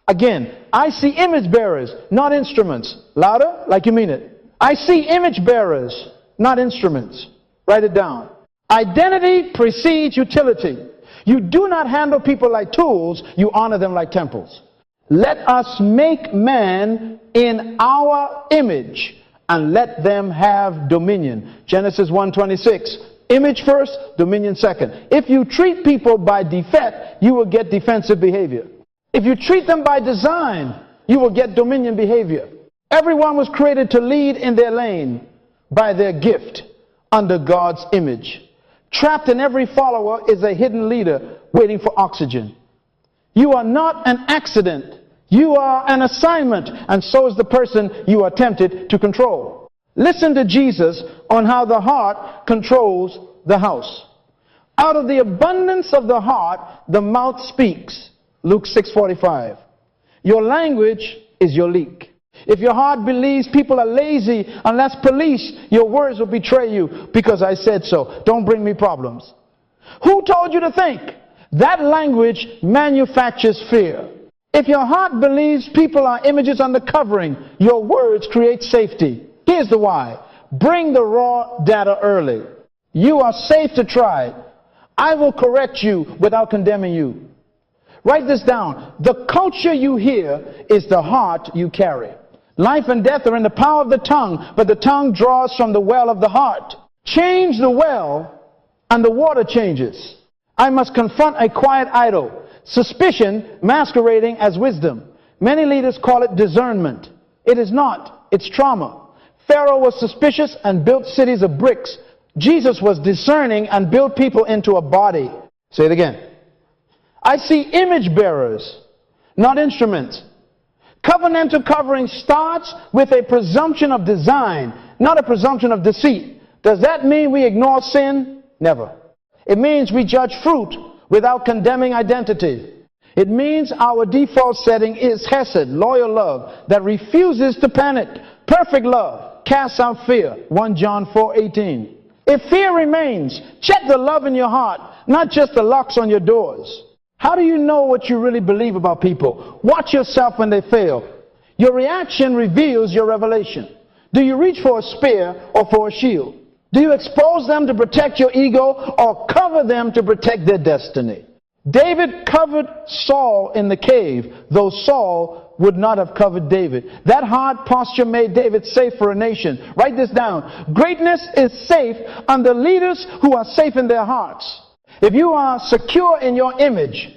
Speaker 1: Again, I see image bearers, not instruments. Louder, like you mean it. I see image bearers, not instruments. Write it down. Identity precedes utility. You do not handle people like tools, you honor them like temples. Let us make man in our image and let them have dominion. Genesis 1:26. Image first, dominion second. If you treat people by defect, you will get defensive behavior. If you treat them by design, you will get dominion behavior. Everyone was created to lead in their lane by their gift under God's image. Trapped in every follower is a hidden leader waiting for oxygen. You are not an accident. You are an assignment, and so is the person you are tempted to control. Listen to Jesus on how the heart controls the house. Out of the abundance of the heart, the mouth speaks. Luke 6:45. Your language is your leak. If your heart believes people are lazy unless policed, your words will betray you because I said so. Don't bring me problems. Who told you to think? That language manufactures fear. If your heart believes people are images under covering, your words create safety. Here's the why. Bring the raw data early. You are safe to try. I will correct you without condemning you. Write this down. The culture you hear is the heart you carry. Life and death are in the power of the tongue, but the tongue draws from the well of the heart. Change the well, and the water changes. I must confront a quiet idol. Suspicion masquerading as wisdom. Many leaders call it discernment. It is not. It's trauma. Pharaoh was suspicious and built cities of bricks. Jesus was discerning and built people into a body. Say it again. I see image bearers, not instruments. Covenantal covering starts with a presumption of design, not a presumption of deceit. Does that mean we ignore sin? Never. It means we judge fruit without condemning identity. It means our default setting is chesed, loyal love, that refuses to panic. Perfect love casts out fear. 1 John 4:18. If fear remains, check the love in your heart, not just the locks on your doors. How do you know what you really believe about people? Watch yourself when they fail. Your reaction reveals your revelation. Do you reach for a spear or for a shield? Do you expose them to protect your ego or cover them to protect their destiny? David covered Saul in the cave, though Saul would not have covered David. That hard posture made David safe for a nation. Write this down. Greatness is safe under leaders who are safe in their hearts. If you are secure in your image,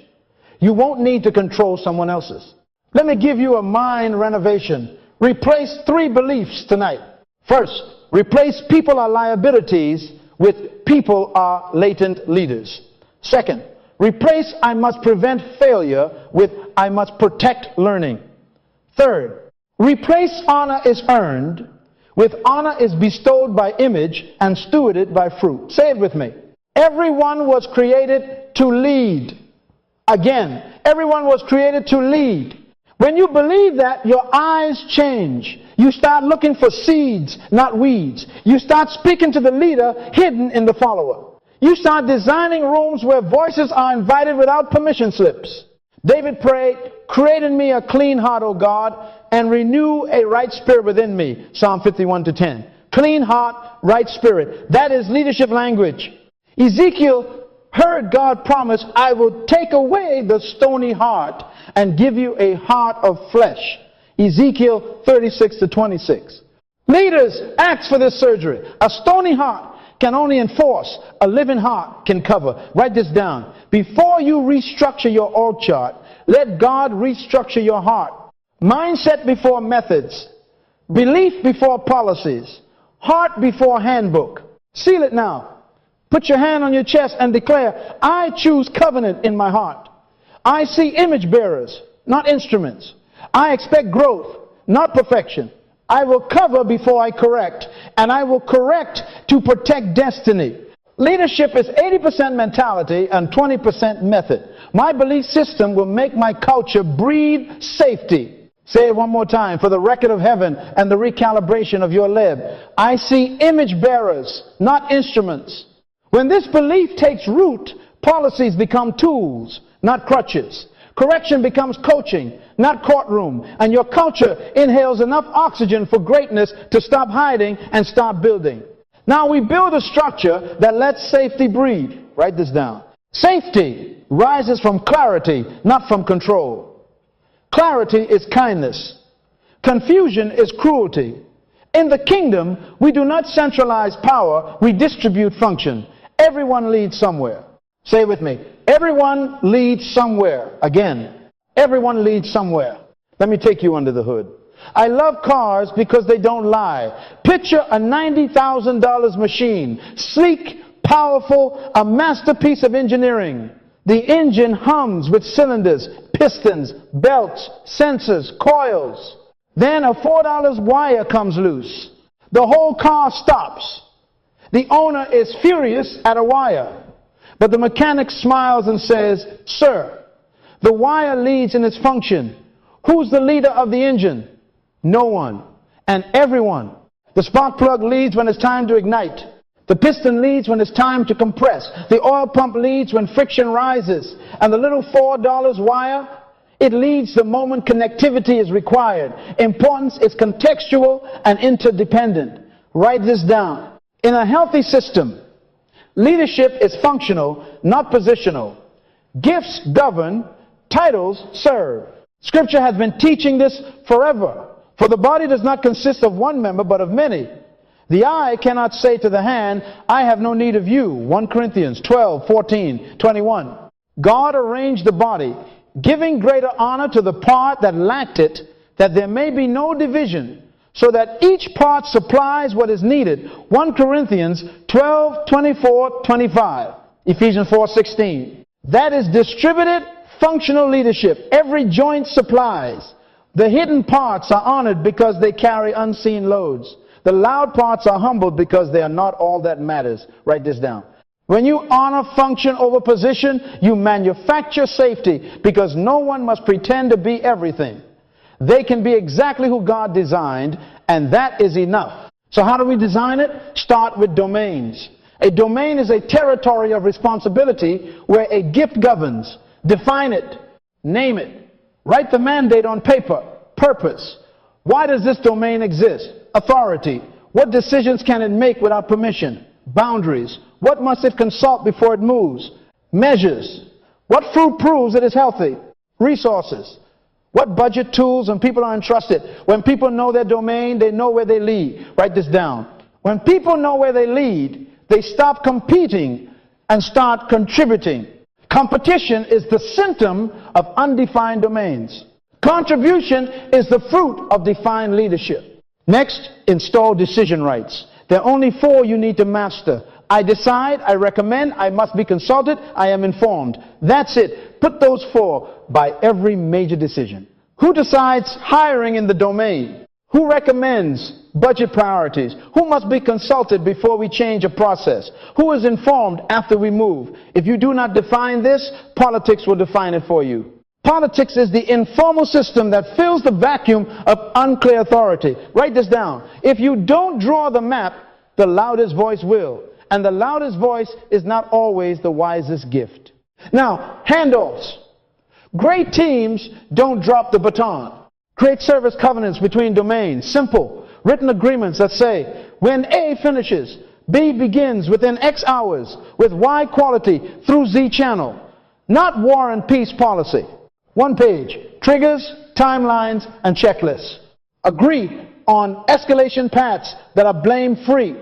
Speaker 1: you won't need to control someone else's. Let me give you a mind renovation. Replace 3 beliefs tonight. First, replace people are liabilities with people are latent leaders. Second, Replace I must prevent failure with I must protect learning. Third, replace honor is earned with honor is bestowed by image and stewarded by fruit. Say it with me. Everyone was created to lead. Again, everyone was created to lead. When you believe that, your eyes change. You start looking for seeds, not weeds. You start speaking to the leader hidden in the follower. You start designing rooms where voices are invited without permission slips. David prayed, create in me a clean heart, O God, and renew a right spirit within me. Psalm 51:10. Clean heart, right spirit. That is leadership language. Ezekiel heard God promise, I will take away the stony heart and give you a heart of flesh. Ezekiel 36:26. Leaders, ask for this surgery. A stony heart can only enforce, a living heart can cover. Write this down. Before you restructure your org chart, let God restructure your heart. Mindset before methods. Belief before policies. Heart before handbook. Seal it now. Put your hand on your chest and declare, I choose covenant in my heart. I see image bearers, not instruments. I expect growth, not perfection. I will cover before I correct, and I will correct to protect destiny. Leadership is 80% mentality and 20% method. My belief system will make my culture breathe safety. Say it one more time for the record of heaven and the recalibration of your lib. I see image bearers, not instruments. When this belief takes root, policies become tools, not crutches. Correction becomes coaching, not courtroom. And your culture inhales enough oxygen for greatness to stop hiding and start building. Now we build a structure that lets safety breathe. Write this down. Safety rises from clarity, not from control. Clarity is kindness. Confusion is cruelty. In the kingdom, we do not centralize power, we distribute function. Everyone leads somewhere. Say it with me. Everyone leads somewhere. Again, everyone leads somewhere. Let me take you under the hood. I love cars because they don't lie. Picture a $90,000 machine. Sleek, powerful, a masterpiece of engineering. The engine hums with cylinders, pistons, belts, sensors, coils. Then a $4 wire comes loose. The whole car stops. The owner is furious at a wire. But the mechanic smiles and says, Sir, the wire leads in its function. Who's the leader of the engine? No one. And everyone. The spark plug leads when it's time to ignite. The piston leads when it's time to compress. The oil pump leads when friction rises. And the little $4 wire, it leads the moment connectivity is required. Importance is contextual and interdependent. Write this down. In a healthy system, leadership is functional, not positional. Gifts govern, titles serve. Scripture has been teaching this forever. For the body does not consist of one member, but of many. The eye cannot say to the hand, I have no need of you. 1 Corinthians 12:14-21. God arranged the body, giving greater honor to the part that lacked it, that there may be no division, so that each part supplies what is needed. 1 Corinthians 12:24-25. Ephesians 4:16. That is distributed functional leadership. Every joint supplies. The hidden parts are honored because they carry unseen loads. The loud parts are humbled because they are not all that matters. Write this down. When you honor function over position, you manufacture safety because no one must pretend to be everything. They can be exactly who God designed, and that is enough. So how do we design it? Start with domains. A domain is a territory of responsibility where a gift governs. Define it. Name it. Write the mandate on paper. Purpose. Why does this domain exist? Authority. What decisions can it make without permission? Boundaries. What must it consult before it moves? Measures. What fruit proves it is healthy? Resources. What budget tools and people are entrusted? When people know their domain, they know where they lead. Write this down. When people know where they lead, they stop competing and start contributing. Competition is the symptom of undefined domains. Contribution is the fruit of defined leadership. Next, install decision rights. There are only 4 you need to master. I decide, I recommend, I must be consulted, I am informed. That's it. Put those 4 by every major decision. Who decides hiring in the domain? Who recommends budget priorities? Who must be consulted before we change a process? Who is informed after we move? If you do not define this, politics will define it for you. Politics is the informal system that fills the vacuum of unclear authority. Write this down. If you don't draw the map, the loudest voice will. And the loudest voice is not always the wisest gift. Now, handoffs. Great teams don't drop the baton. Create service covenants between domains. Simple, written agreements that say, when A finishes, B begins within X hours with Y quality through Z channel. Not war and peace policy. 1 page. Triggers, timelines, and checklists. Agree on escalation paths that are blame-free.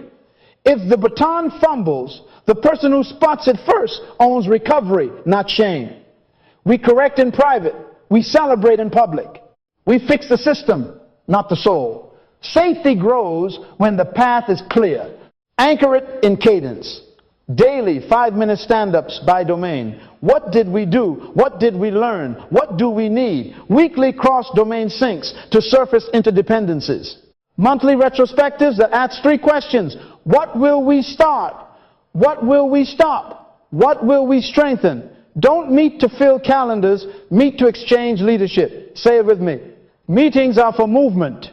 Speaker 1: If the baton fumbles, the person who spots it first owns recovery, not shame. We correct in private. We celebrate in public. We fix the system, not the soul. Safety grows when the path is clear. Anchor it in cadence. Daily 5-minute stand-ups by domain. What did we do? What did we learn? What do we need? Weekly cross-domain syncs to surface interdependencies. Monthly retrospectives that ask 3 questions. What will we start? What will we stop? What will we strengthen? Don't meet to fill calendars, meet to exchange leadership. Say it with me. Meetings are for movement,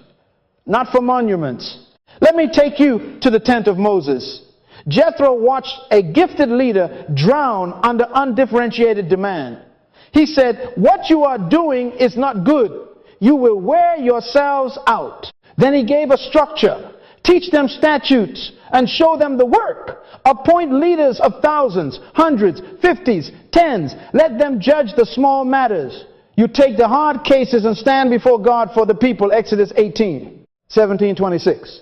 Speaker 1: not for monuments. Let me take you to the tent of Moses. Jethro watched a gifted leader drown under undifferentiated demand. He said, what you are doing is not good. You will wear yourselves out. Then he gave a structure. Teach them statutes and show them the work. Appoint leaders of thousands, hundreds, 50s, 10s. Let them judge the small matters. You take the hard cases and stand before God for the people. Exodus 18, 17:26.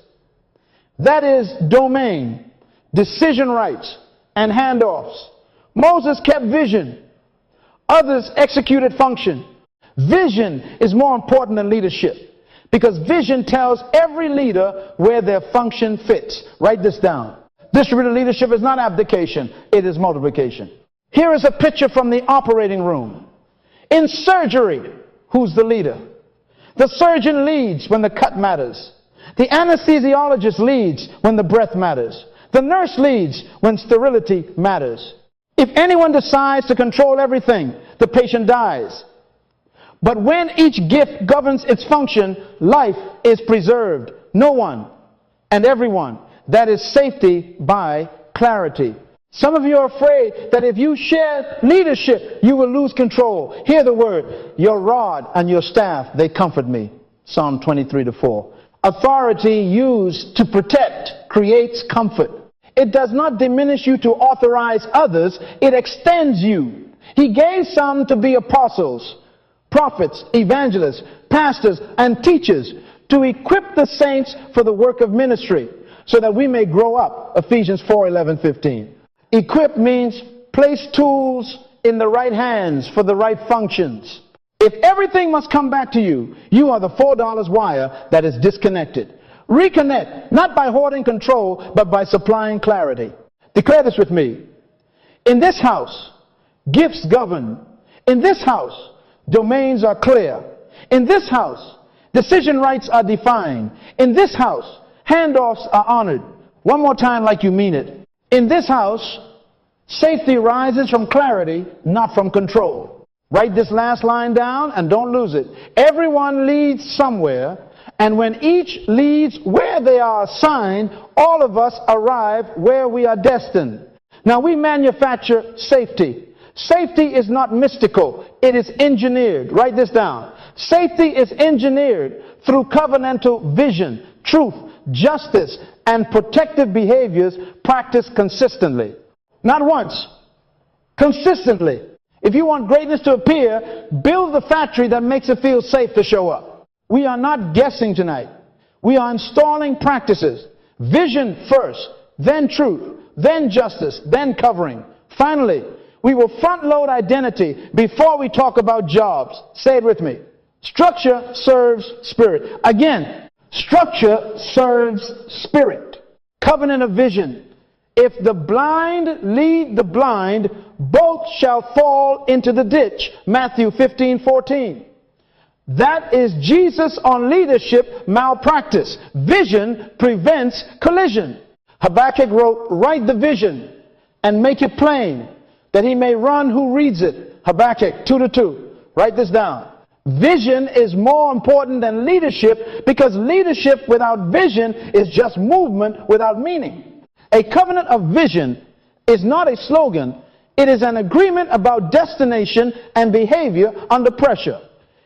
Speaker 1: That is domain, decision rights, and handoffs. Moses kept vision. Others executed function. Vision is more important than leadership, because vision tells every leader where their function fits. Write this down. Distributed leadership is not abdication, it is multiplication. Here is a picture from the operating room. In surgery, who's the leader? The surgeon leads when the cut matters. The anesthesiologist leads when the breath matters. The nurse leads when sterility matters. If anyone decides to control everything, the patient dies. But when each gift governs its function, life is preserved. No one and everyone. That is safety by clarity. Some of you are afraid that if you share leadership, you will lose control. Hear the word. Your rod and your staff, they comfort me. Psalm 23:4. Authority used to protect creates comfort. It does not diminish you to authorize others. It extends you. He gave some to be apostles, prophets, evangelists, pastors, and teachers to equip the saints for the work of ministry so that we may grow up. Ephesians 4:11-15. Equip means place tools in the right hands for the right functions. If everything must come back to you, you are the $4 wire that is disconnected. Reconnect, not by hoarding control, but by supplying clarity. Declare this with me. In this house, gifts govern. In this house, domains are clear. In this house, decision rights are defined. In this house, handoffs are honored. One more time like you mean it. In this house, safety rises from clarity, not from control. Write this last line down and don't lose it. Everyone leads somewhere, and when each leads where they are assigned, all of us arrive where we are destined. Now we manufacture safety. Safety is not mystical, it is engineered. Write this down. Safety is engineered through covenantal vision, truth, justice, and protective behaviors practiced consistently. Not once, consistently. If you want greatness to appear, build the factory that makes it feel safe to show up. We are not guessing tonight. We are installing practices. Vision first, then truth, then justice, then covering. Finally, we will front load identity before we talk about jobs. Say it with me. Structure serves spirit. Again, structure serves spirit. Covenant of vision If the blind lead the blind, both shall fall into the ditch. Matthew 15:14. That is Jesus on leadership malpractice. Vision prevents collision. Habakkuk wrote, write the vision and make it plain, that he may run who reads it. Habakkuk 2:2. Write this down. Vision is more important than leadership, because leadership without vision is just movement without meaning. A covenant of vision is not a slogan. It is an agreement about destination and behavior under pressure.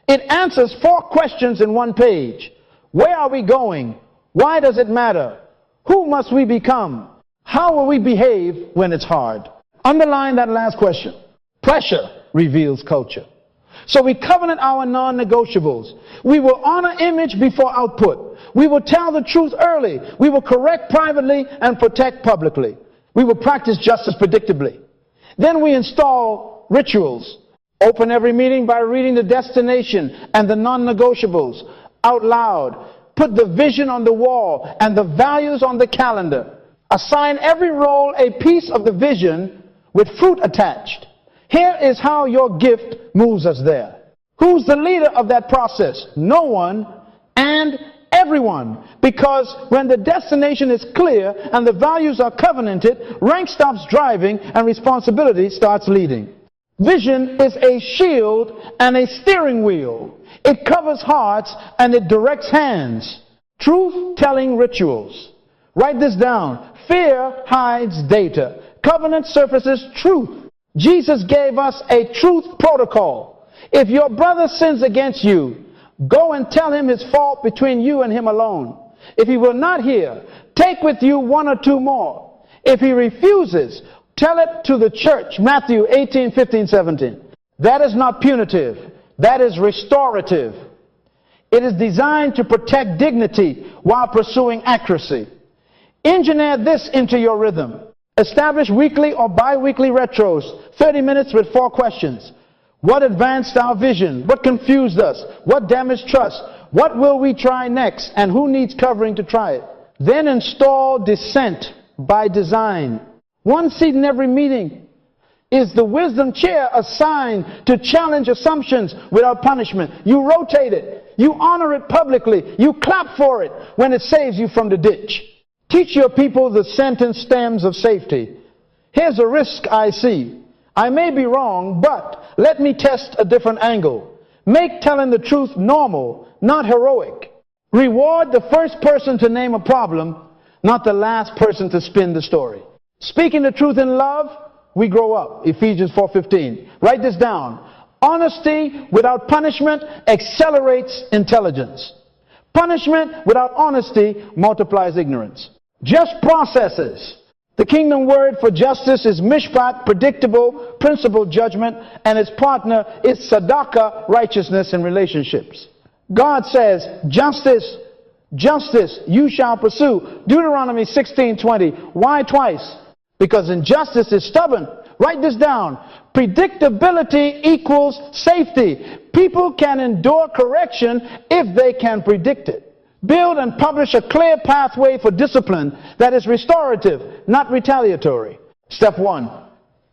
Speaker 1: It answers 4 questions in 1 page. Where are we going? Why does it matter? Who must we become? How will we behave when it's hard? Underline that last question. Pressure reveals culture. So we covenant our non-negotiables. We will honor image before output. We will tell the truth early. We will correct privately and protect publicly. We will practice justice predictably. Then we install rituals. Open every meeting by reading the destination and the non-negotiables out loud. Put the vision on the wall and the values on the calendar. Assign every role a piece of the vision with fruit attached. Here is how your gift moves us there. Who's the leader of that process? No one and everyone. Because when the destination is clear and the values are covenanted, rank stops driving and responsibility starts leading. Vision is a shield and a steering wheel. It covers hearts and it directs hands. Truth-telling rituals. Write this down. Fear hides data. Covenant surfaces truth. Jesus gave us a truth protocol. If your brother sins against you, go and tell him his fault between you and him alone. If he will not hear, take with you 1 or 2 more. If he refuses, tell it to the church. Matthew 18:15-17. That is not punitive. That is restorative. It is designed to protect dignity while pursuing accuracy. Engineer this into your rhythm. Establish weekly or bi-weekly retros, 30 minutes with 4 questions. What advanced our vision? What confused us? What damaged trust? What will we try next? And who needs covering to try it? Then install dissent by design. 1 seat in every meeting. Is the wisdom chair assigned to challenge assumptions without punishment? You rotate it. You honor it publicly. You clap for it when it saves you from the ditch. Teach your people the sentence stems of safety. Here's a risk I see. I may be wrong, but let me test a different angle. Make telling the truth normal, not heroic. Reward the first person to name a problem, not the last person to spin the story. Speaking the truth in love, we grow up. Ephesians 4:15. Write this down. Honesty without punishment accelerates intelligence. Punishment without honesty multiplies ignorance. Just processes. The kingdom word for justice is mishpat, predictable, principled judgment, and its partner is tzedakah, righteousness in relationships. God says, justice, justice you shall pursue. Deuteronomy 16:20. Why twice? Because injustice is stubborn. Write this down. Predictability equals safety. People can endure correction if they can predict it. Build and publish a clear pathway for discipline that is restorative, not retaliatory. Step 1.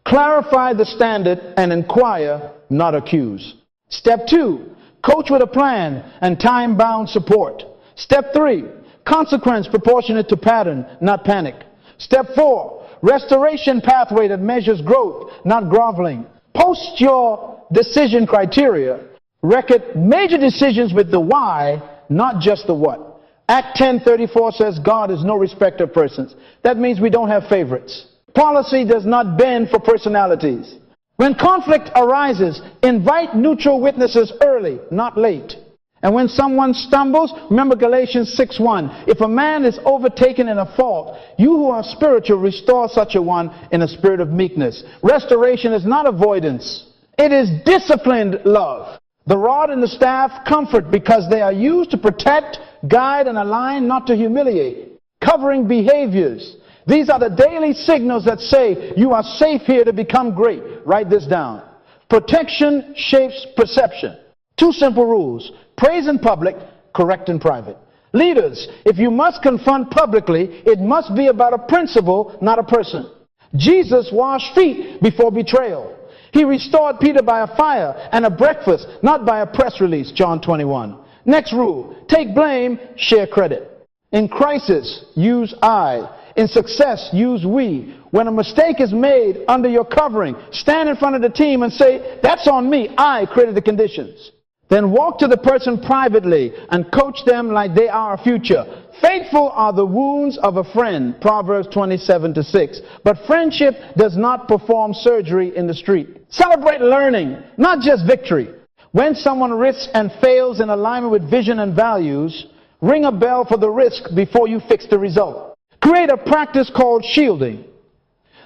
Speaker 1: Clarify the standard and inquire, not accuse. Step 2. Coach with a plan and time-bound support. Step 3. Consequence proportionate to pattern, not panic. Step 4. Restoration pathway that measures growth, not groveling. Post your decision criteria. Record major decisions with the why, not just the what. Act 10:34 says God is no respecter of persons. That means we don't have favorites. Policy does not bend for personalities. When conflict arises, invite neutral witnesses early, not late. And when someone stumbles, remember Galatians 6:1. If a man is overtaken in a fault, you who are spiritual restore such a one in a spirit of meekness. Restoration is not avoidance. It is disciplined love. The rod and the staff comfort because they are used to protect, guide, and align, not to humiliate. Covering behaviors. These are the daily signals that say you are safe here to become great. Write this down. Protection shapes perception. 2 simple rules. Praise in public, correct in private. Leaders, if you must confront publicly, it must be about a principle, not a person. Jesus washed feet before betrayal. He restored Peter by a fire and a breakfast, not by a press release, John 21. Next rule, take blame, share credit. In crisis, use I. In success, use we. When a mistake is made under your covering, stand in front of the team and say, that's on me, I created the conditions. Then walk to the person privately and coach them like they are our future. Faithful are the wounds of a friend, Proverbs 27:6. But friendship does not perform surgery in the street. Celebrate learning, not just victory. When someone risks and fails in alignment with vision and values, ring a bell for the risk before you fix the result. Create a practice called shielding.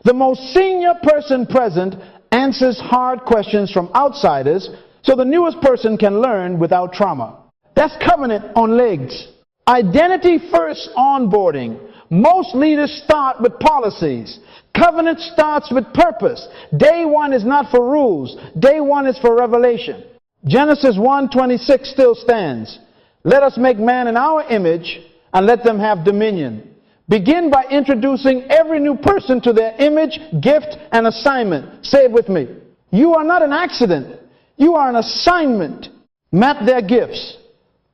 Speaker 1: The most senior person present answers hard questions from outsiders, so the newest person can learn without trauma. That's covenant on legs. Identity first onboarding. Most leaders start with policies. Covenant starts with purpose. Day one is not for rules. Day one is for revelation. Genesis 1:26 still stands. Let us make man in our image and let them have dominion. Begin by introducing every new person to their image, gift, and assignment. Say it with me. You are not an accident. You are an assignment. Map their gifts.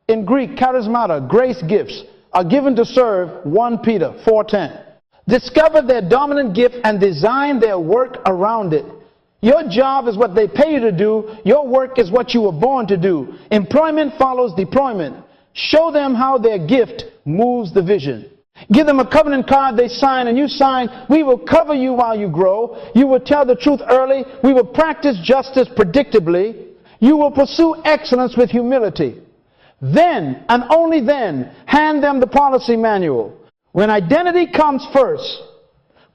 Speaker 1: In Greek, charismata, grace gifts, are given to serve, 1 Peter 4:10. Discover their dominant gift and design their work around it. Your job is what they pay you to do. Your work is what you were born to do. Employment follows deployment. Show them how their gift moves the vision. Give them a covenant card they sign, and you sign, we will cover you while you grow. You will tell the truth early. We will practice justice predictably. You will pursue excellence with humility. Then, and only then, hand them the policy manual. When identity comes first,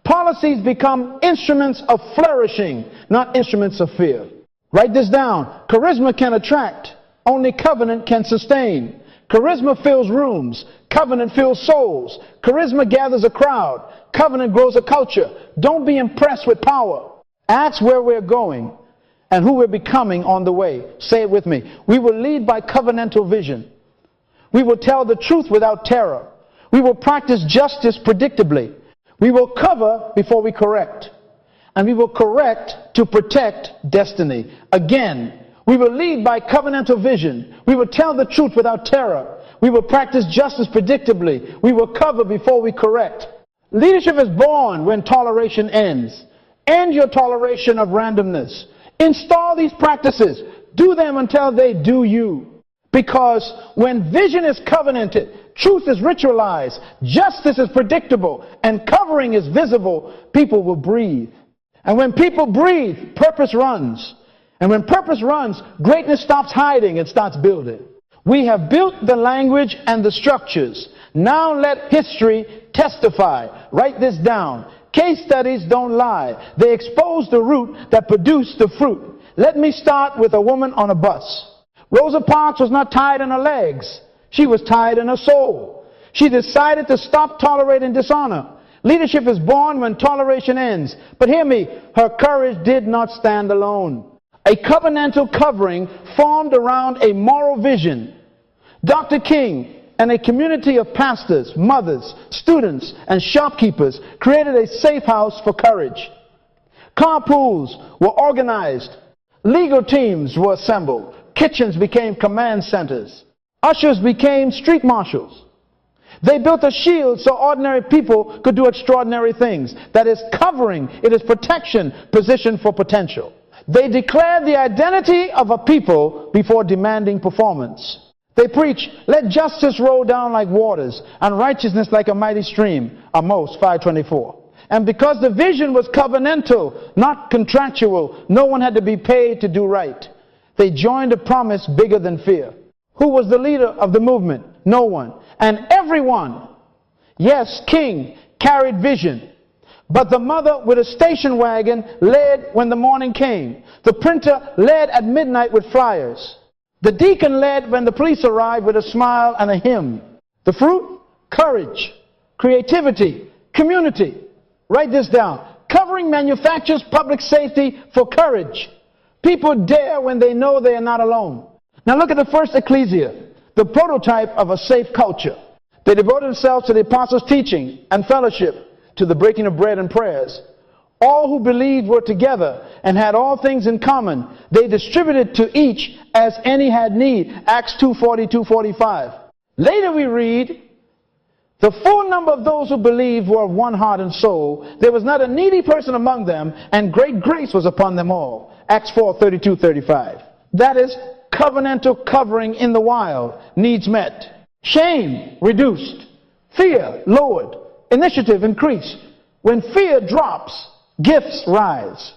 Speaker 1: policies become instruments of flourishing, not instruments of fear. Write this down. Charisma can attract. Only covenant can sustain. Charisma fills rooms. Covenant fills souls. Charisma gathers a crowd. Covenant grows a culture. Don't be impressed with power. Ask where we're going and who we're becoming on the way. Say it with me. We will lead by covenantal vision. We will tell the truth without terror. We will practice justice predictably. We will cover before we correct. And we will correct to protect destiny. Again, we will lead by covenantal vision. We will tell the truth without terror. We will practice justice predictably. We will cover before we correct. Leadership is born when toleration ends. End your toleration of randomness. Install these practices. Do them until they do you. Because when vision is covenanted, truth is ritualized, justice is predictable, and covering is visible, people will breathe. And when people breathe, purpose runs. And when purpose runs, greatness stops hiding and starts building. We have built the language and the structures. Now let history testify. Write this down. Case studies don't lie. They expose the root that produced the fruit. Let me start with a woman on a bus. Rosa Parks was not tied in her legs. She was tied in her soul. She decided to stop tolerating dishonor. Leadership is born when toleration ends. But hear me, her courage did not stand alone. A covenantal covering formed around a moral vision. Dr. King and a community of pastors, mothers, students, and shopkeepers created a safe house for courage. Carpools were organized. Legal teams were assembled. Kitchens became command centers. Ushers became street marshals. They built a shield so ordinary people could do extraordinary things. That is covering. It is protection positioned for potential. They declared the identity of a people before demanding performance. They preach, let justice roll down like waters and righteousness like a mighty stream. Amos 5:24. And because the vision was covenantal, not contractual, no one had to be paid to do right. They joined a promise bigger than fear. Who was the leader of the movement? No one. And everyone, yes, King, carried vision. But the mother with a station wagon led when the morning came. The printer led at midnight with flyers. The deacon led when the police arrived with a smile and a hymn. The fruit? Courage, creativity, community. Write this down. Covering manufactures public safety for courage. People dare when they know they are not alone. Now look at the first ecclesia. the prototype of a safe culture. They devoted themselves to the apostles' teaching and fellowship, to the breaking of bread and prayers. All who believed were together and had all things in common. They distributed to each as any had need. Acts 2:40, 2:45. Later we read, the full number of those who believed were of one heart and soul. There was not a needy person among them, and great grace was upon them all. Acts 4:32, 35. That is covenantal covering in the wild, needs met. Shame reduced. Fear lowered. Initiative increased. When fear drops, gifts rise.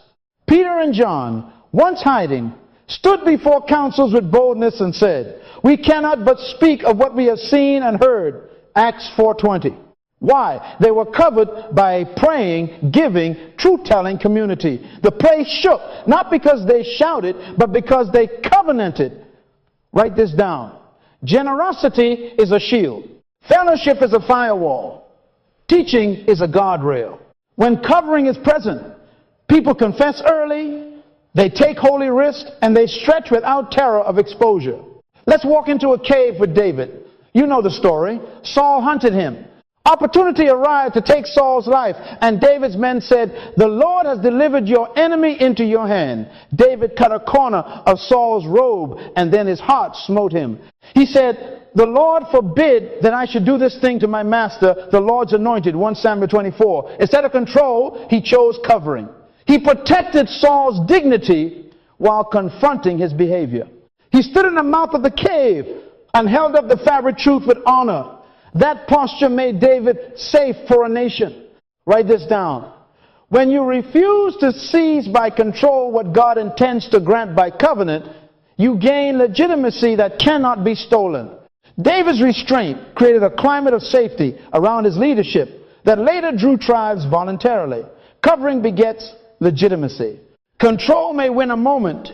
Speaker 1: Peter and John, once hiding, stood before councils with boldness and said, we cannot but speak of what we have seen and heard. Acts 4:20. Why? They were covered by a praying, giving, truth-telling community. The place shook, not because they shouted, but because they covenanted. Write this down. Generosity is a shield. Fellowship is a firewall. Teaching is a guardrail. When covering is present, people confess early, they take holy risks, and they stretch without terror of exposure. Let's walk into a cave with David. You know the story. Saul hunted him. Opportunity arrived to take Saul's life, and David's men said, the Lord has delivered your enemy into your hand. David cut a corner of Saul's robe, and then his heart smote him. He said, the Lord forbid that I should do this thing to my master, the Lord's anointed. 1 Samuel 24. Instead of control, he chose covering. He protected Saul's dignity while confronting his behavior. He stood in the mouth of the cave and held up the fabric truth with honor. That posture made David safe for a nation. Write this down. When you refuse to seize by control what God intends to grant by covenant, you gain legitimacy that cannot be stolen. David's restraint created a climate of safety around his leadership that later drew tribes voluntarily. Covering begets legitimacy. Control may win a moment.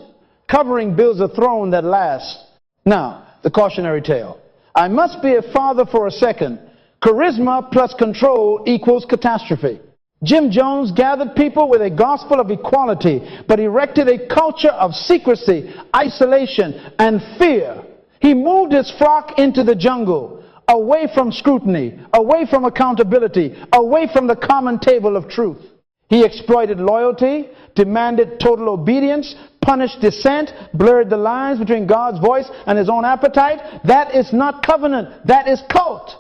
Speaker 1: Covering builds a throne that lasts. Now, the cautionary tale. I must be a father for a second. Charisma plus control equals catastrophe. Jim Jones gathered people with a gospel of equality, but erected a culture of secrecy, isolation, and fear. He moved his flock into the jungle, away from scrutiny, away from accountability, away from the common table of truth. He exploited loyalty, demanded total obedience, punished dissent, blurred the lines between God's voice and his own appetite. That is not covenant. That is cult.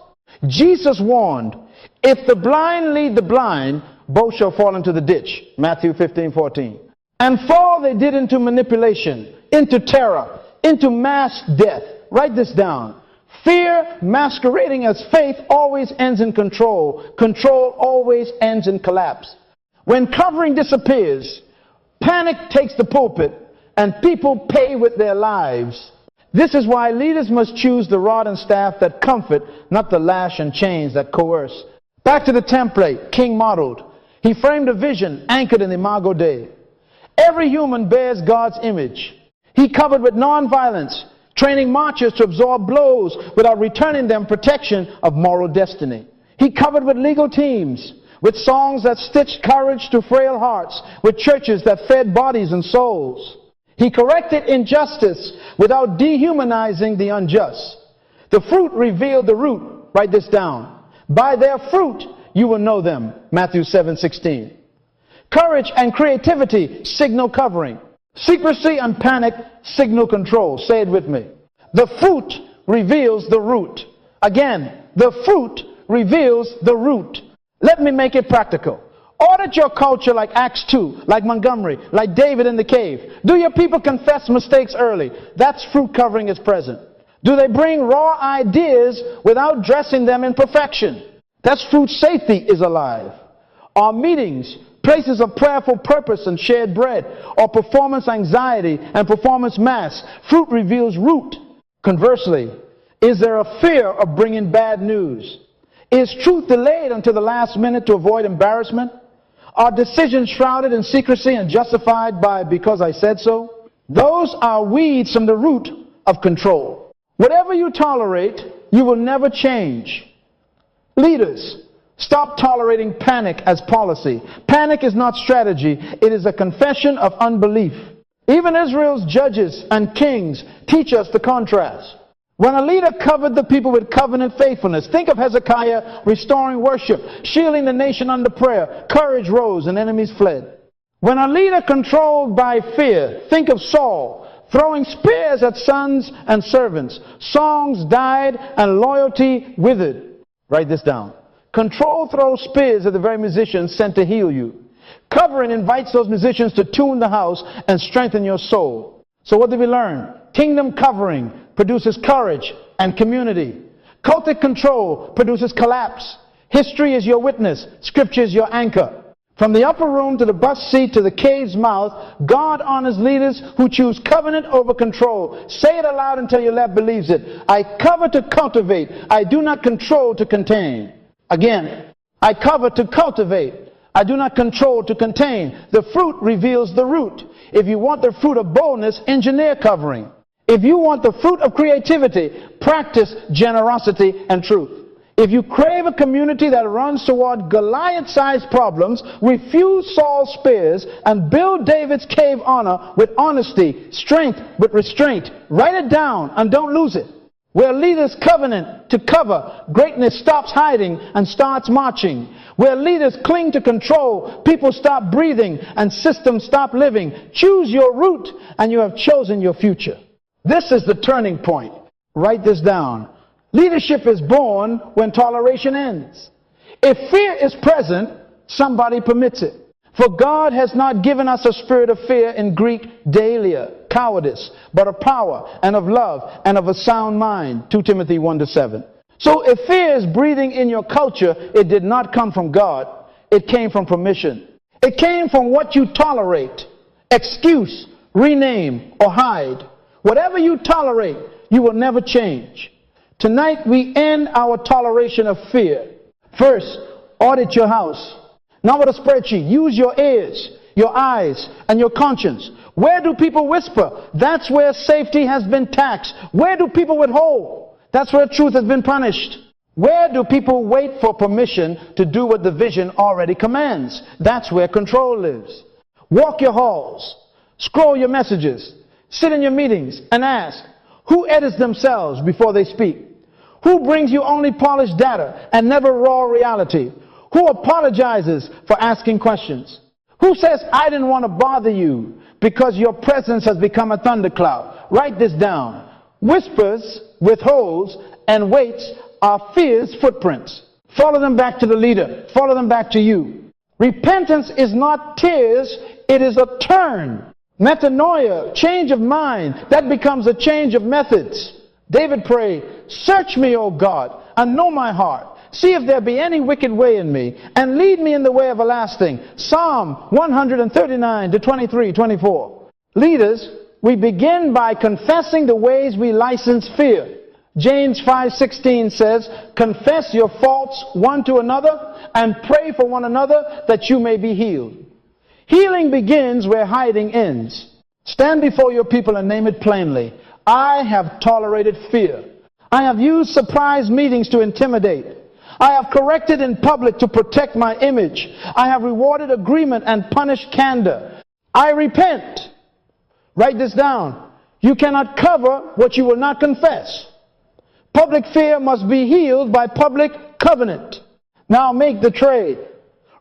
Speaker 1: Jesus warned, if the blind lead the blind, both shall fall into the ditch. Matthew 15:14. And fall they did into manipulation, into terror, into mass death. Write this down. Fear masquerading as faith always ends in control. Control always ends in collapse. When covering disappears, panic takes the pulpit and people pay with their lives. This is why leaders must choose the rod and staff that comfort, not the lash and chains that coerce. Back to the template King modeled. He framed a vision anchored in the Imago Dei. Every human bears God's image. He covered with nonviolence, training marchers to absorb blows without returning them protection of moral destiny. He covered with legal teams, with songs that stitched courage to frail hearts, with churches that fed bodies and souls. He corrected injustice without dehumanizing the unjust. The fruit revealed the root. Write this down. By their fruit you will know them. Matthew 7:16. Courage and creativity signal covering. Secrecy and panic signal control. Say it with me. The fruit reveals the root. Again, the fruit reveals the root. Let me make it practical. Audit your culture like Acts 2, like Montgomery, like David in the cave. Do your people confess mistakes early? That's fruit covering is present. Do they bring raw ideas without dressing them in perfection? That's fruit safety is alive. Are meetings places of prayerful purpose and shared bread, or performance anxiety and performance mass? Fruit reveals root. Conversely, is there a fear of bringing bad news? Is truth delayed until the last minute to avoid embarrassment? Are decisions shrouded in secrecy and justified by because I said so? Those are weeds from the root of control. Whatever you tolerate, you will never change. Leaders, stop tolerating panic as policy. Panic is not strategy. It is a confession of unbelief. Even Israel's judges and kings teach us the contrast. When a leader covered the people with covenant faithfulness, think of Hezekiah restoring worship, shielding the nation under prayer. Courage rose and enemies fled. When a leader controlled by fear, think of Saul, throwing spears at sons and servants. Songs died and loyalty withered. Write this down. Control throws spears at the very musicians sent to heal you. Covering invites those musicians to tune the house and strengthen your soul. So what did we learn? Kingdom covering produces courage and community. Cultic control produces collapse. History is your witness. Scripture is your anchor. From the upper room to the bus seat to the cave's mouth, God honors leaders who choose covenant over control. Say it aloud until your left believes it. I cover to cultivate. I do not control to contain. Again, I cover to cultivate. I do not control to contain. The fruit reveals the root. If you want the fruit of boldness, engineer covering. If you want the fruit of creativity, practice generosity and truth. If you crave a community that runs toward Goliath-sized problems, refuse Saul's spears and build David's cave honor with honesty, strength with restraint. Write it down and don't lose it. Where leaders covenant to cover, greatness stops hiding and starts marching. Where leaders cling to control, people stop breathing and systems stop living. Choose your route and you have chosen your future. This is the turning point. Write this down. Leadership is born when toleration ends. If fear is present, somebody permits it. For God has not given us a spirit of fear, in Greek, deilia, cowardice, but of power and of love and of a sound mind. 2 Timothy 1:7. So if fear is breathing in your culture, it did not come from God. It came from permission. It came from what you tolerate, excuse, rename, or hide. Whatever you tolerate, you will never change. Tonight we end our toleration of fear. First, audit your house. Not with a spreadsheet. Use your ears, your eyes, and your conscience. Where do people whisper? That's where safety has been taxed. Where do people withhold? That's where truth has been punished. Where do people wait for permission to do what the vision already commands? That's where control lives. Walk your halls. Scroll your messages. Sit in your meetings and ask, who edits themselves before they speak? Who brings you only polished data and never raw reality? Who apologizes for asking questions? Who says, I didn't want to bother you because your presence has become a thundercloud? Write this down. Whispers, withholds, and waits are fear's footprints. Follow them back to the leader. Follow them back to you. Repentance is not tears, it is a turn. Metanoia, change of mind, that becomes a change of methods. David prayed, search me, O God, and know my heart. See if there be any wicked way in me, and lead me in the way everlasting. Psalm 139 to 23, 24. Leaders, we begin by confessing the ways we license fear. James 5:16 says, confess your faults one to another, and pray for one another that you may be healed. Healing begins where hiding ends. Stand before your people and name it plainly. I have tolerated fear. I have used surprise meetings to intimidate. I have corrected in public to protect my image. I have rewarded agreement and punished candor. I repent. Write this down. You cannot cover what you will not confess. Public fear must be healed by public covenant. Now make the trade.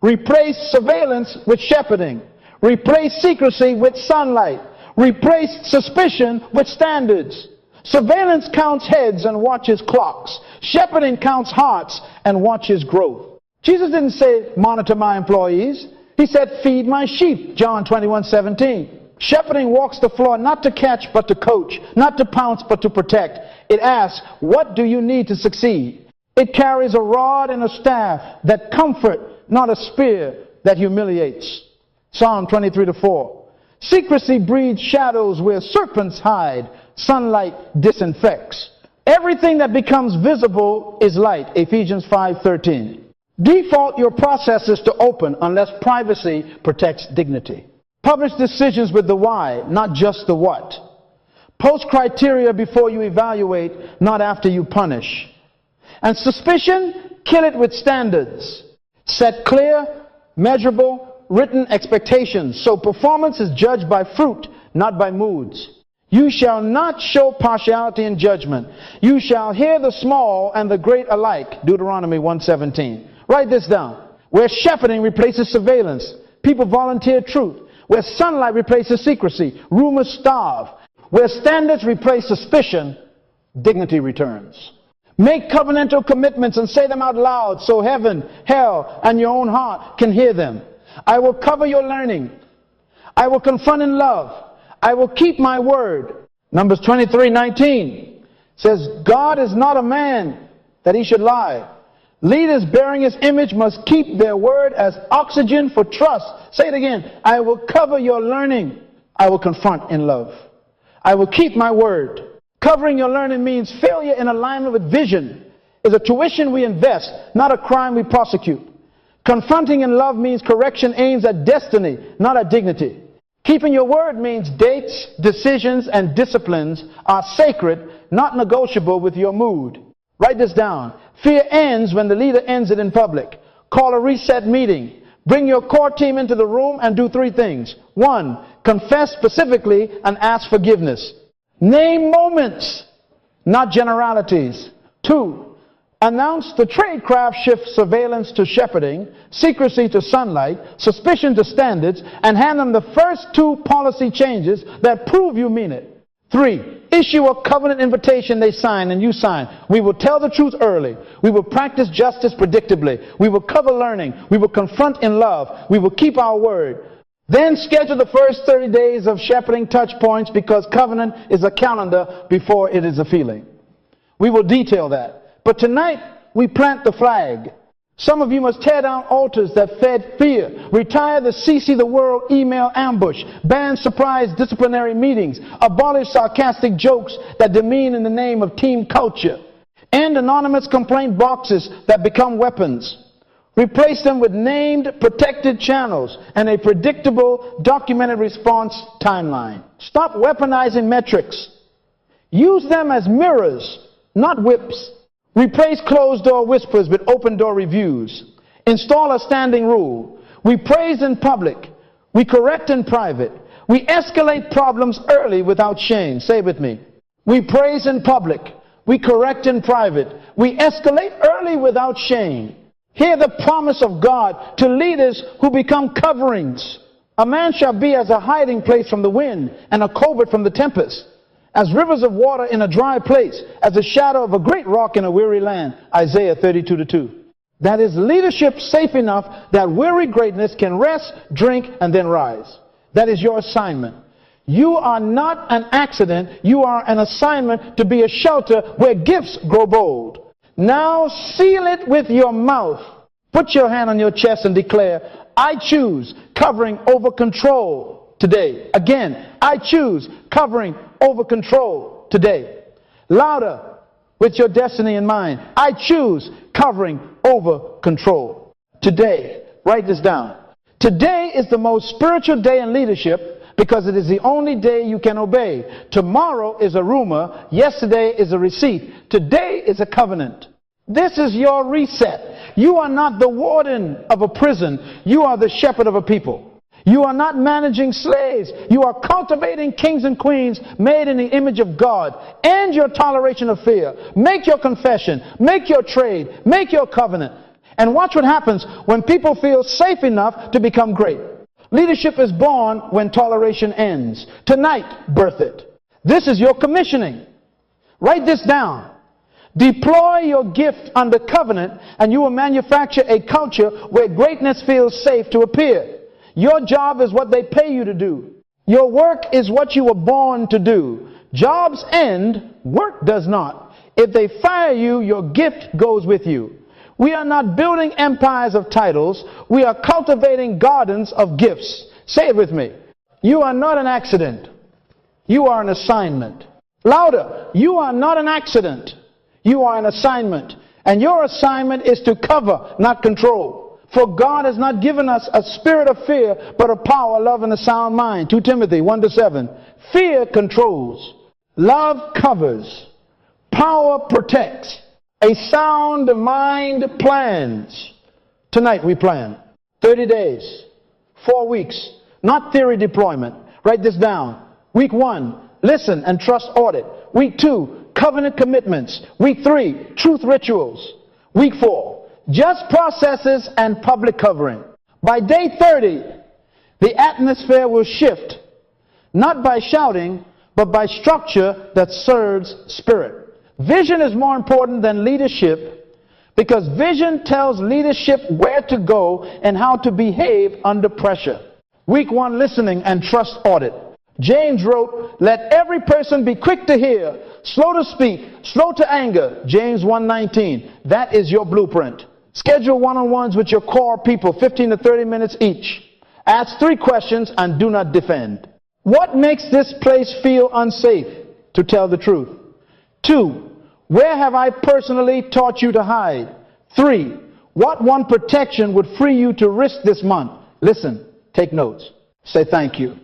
Speaker 1: Replace surveillance with shepherding. Replace secrecy with sunlight. Replace suspicion with standards. Surveillance counts heads and watches clocks. Shepherding counts hearts and watches growth. Jesus didn't say, monitor my employees. He said, feed my sheep, John 21:17. Shepherding walks the floor not to catch but to coach, not to pounce but to protect. It asks, what do you need to succeed? It carries a rod and a staff that comfort, not a spear that humiliates. Psalm 23:4. Secrecy breeds shadows where serpents hide. Sunlight disinfects. Everything that becomes visible is light. Ephesians 5:13. Default your processes to open unless privacy protects dignity. Publish decisions with the why, not just the what. Post criteria before you evaluate, not after you punish. And suspicion, kill it with standards. Set clear, measurable, written expectations so performance is judged by fruit, not by moods. You shall not show partiality in judgment. You shall hear the small and the great alike. Deuteronomy 1:17. Write this down. Where shepherding replaces surveillance, people volunteer truth. Where sunlight replaces secrecy, rumors starve. Where standards replace suspicion, dignity returns. Make covenantal commitments and say them out loud so heaven, hell, and your own heart can hear them. I will cover your learning. I will confront in love. I will keep my word. Numbers 23:19 says, God is not a man that he should lie. Leaders bearing his image must keep their word as oxygen for trust. Say it again. I will cover your learning. I will confront in love. I will keep my word. Covering your learning means failure in alignment with vision is a tuition we invest, not a crime we prosecute. Confronting in love means correction aims at destiny, not at dignity. Keeping your word means dates, decisions, and disciplines are sacred, not negotiable with your mood. Write this down. Fear ends when the leader ends it in public. Call a reset meeting. Bring your core team into the room and do 3 things. 1, confess specifically and ask forgiveness. Name moments, not generalities. 2, announce the tradecraft shift surveillance to shepherding, secrecy to sunlight, suspicion to standards, and hand them the first 2 policy changes that prove you mean it. 3, issue a covenant invitation they sign and you sign. We will tell the truth early. We will practice justice predictably. We will cover learning. We will confront in love. We will keep our word. Then schedule the first 30 days of shepherding touch points because covenant is a calendar before it is a feeling. We will detail that. But tonight, we plant the flag. Some of you must tear down altars that fed fear. Retire the CC the World email ambush. Ban surprise disciplinary meetings. Abolish sarcastic jokes that demean in the name of team culture. End anonymous complaint boxes that become weapons. Replace them with named, protected channels and a predictable, documented response timeline. Stop weaponizing metrics. Use them as mirrors, not whips. Replace closed-door whispers with open-door reviews. Install a standing rule. We praise in public. We correct in private. We escalate problems early without shame. Say it with me. We praise in public. We correct in private. We escalate early without shame. Hear the promise of God to leaders who become coverings. A man shall be as a hiding place from the wind and a covert from the tempest. As rivers of water in a dry place, as a shadow of a great rock in a weary land. Isaiah 32:2. That is leadership safe enough that weary greatness can rest, drink, and then rise. That is your assignment. You are not an accident. You are an assignment to be a shelter where gifts grow bold. Now seal it with your mouth. Put your hand on your chest and declare, I choose covering over control today. Again, I choose covering over control today. Louder with your destiny in mind. I choose covering over control today. Write this down. Today is the most spiritual day in leadership because it is the only day you can obey. Tomorrow is a rumor. Yesterday is a receipt. Today is a covenant. This is your reset. You are not the warden of a prison. You are the shepherd of a people. You are not managing slaves. You are cultivating kings and queens made in the image of God. End your toleration of fear. Make your confession. Make your trade. Make your covenant. And watch what happens when people feel safe enough to become great. Leadership is born when toleration ends. Tonight, birth it. This is your commissioning. Write this down. Deploy your gift under covenant and you will manufacture a culture where greatness feels safe to appear. Your job is what they pay you to do. Your work is what you were born to do. Jobs end, work does not. If they fire you, your gift goes with you. We are not building empires of titles. We are cultivating gardens of gifts. Say it with me. You are not an accident. You are an assignment. Louder. You are not an accident. You are an assignment. And your assignment is to cover, not control. For God has not given us a spirit of fear, but of power, love, and a sound mind. 2 Timothy 1:7. Fear controls. Love covers. Power protects. A sound mind plans. Tonight we plan. 30 days. 4 weeks. Not theory deployment. Write this down. Week 1. listen and trust audit. Week 2, covenant commitments. Week 3, truth rituals. Week 4, just processes and public covering. By day 30, the atmosphere will shift, not by shouting, but by structure that serves spirit. Vision is more important than leadership, because vision tells leadership where to go and how to behave under pressure. Week 1, listening and trust audit. James wrote, let every person be quick to hear, slow to speak, slow to anger. James 1:19. That is your blueprint. Schedule one-on-ones with your core people, 15 to 30 minutes each. Ask 3 questions and do not defend. What makes this place feel unsafe? To tell the truth. 2, where have I personally taught you to hide? 3, what one protection would free you to risk this month? Listen, take notes, say thank you.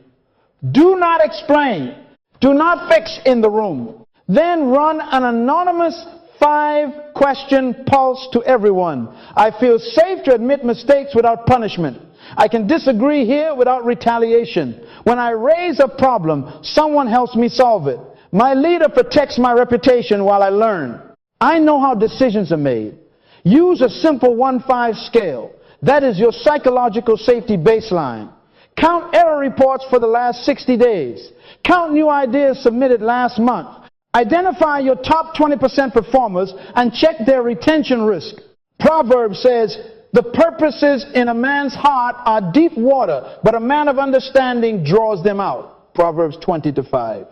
Speaker 1: Do not explain. Do not fix in the room. Then run an anonymous 5-question pulse to everyone. I feel safe to admit mistakes without punishment. I can disagree here without retaliation. When I raise a problem, someone helps me solve it. My leader protects my reputation while I learn. I know how decisions are made. Use a simple 1-5 scale. That is your psychological safety baseline. Count error reports for the last 60 days. Count new ideas submitted last month. Identify your top 20% performers and check their retention risk. Proverbs says, the purposes in a man's heart are deep water, but a man of understanding draws them out. Proverbs 20:5.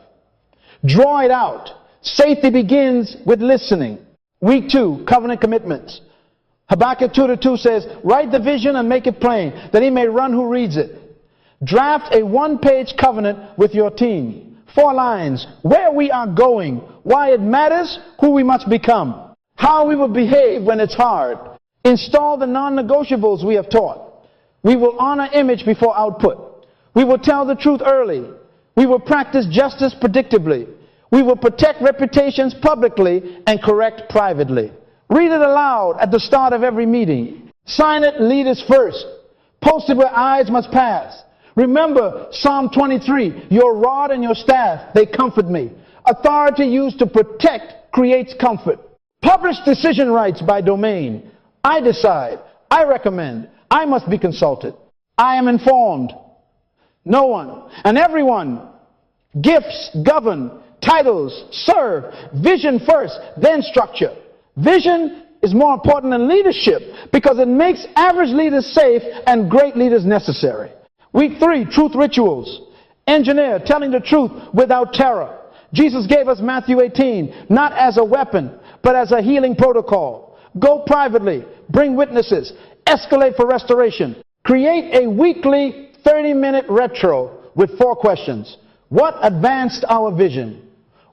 Speaker 1: Draw it out. Safety begins with listening. Week 2, covenant commitments. Habakkuk 2:2 says, write the vision and make it plain, that he may run who reads it. Draft a 1-page covenant with your team. 4 lines, where we are going, why it matters, who we must become, how we will behave when it's hard. Install the non-negotiables we have taught. We will honor image before output. We will tell the truth early. We will practice justice predictably. We will protect reputations publicly and correct privately. Read it aloud at the start of every meeting. Sign it, leaders first. Post it where eyes must pass. Remember Psalm 23, your rod and your staff, they comfort me. Authority used to protect creates comfort. Publish decision rights by domain. I decide, I recommend, I must be consulted. I am informed. No one and everyone. Gifts govern, titles serve. Vision first, then structure. Vision is more important than leadership because it makes average leaders safe and great leaders necessary. Week 3, truth rituals. Engineer telling the truth without terror. Jesus gave us Matthew 18, not as a weapon, but as a healing protocol. Go privately, bring witnesses, escalate for restoration. Create a weekly 30-minute retro with 4 questions. What advanced our vision?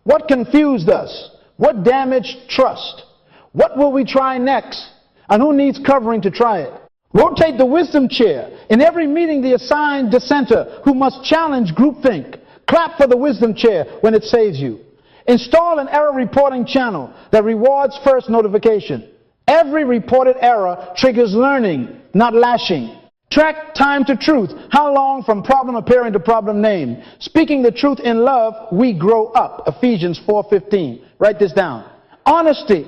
Speaker 1: What confused us? What damaged trust? What will we try next? And who needs covering to try it? Rotate the wisdom chair. In every meeting, the assigned dissenter who must challenge groupthink. Clap for the wisdom chair when it saves you. Install an error reporting channel that rewards first notification. Every reported error triggers learning, not lashing. Track time to truth. How long from problem appearing to problem name. Speaking the truth in love, we grow up. Ephesians 4:15. Write this down. Honesty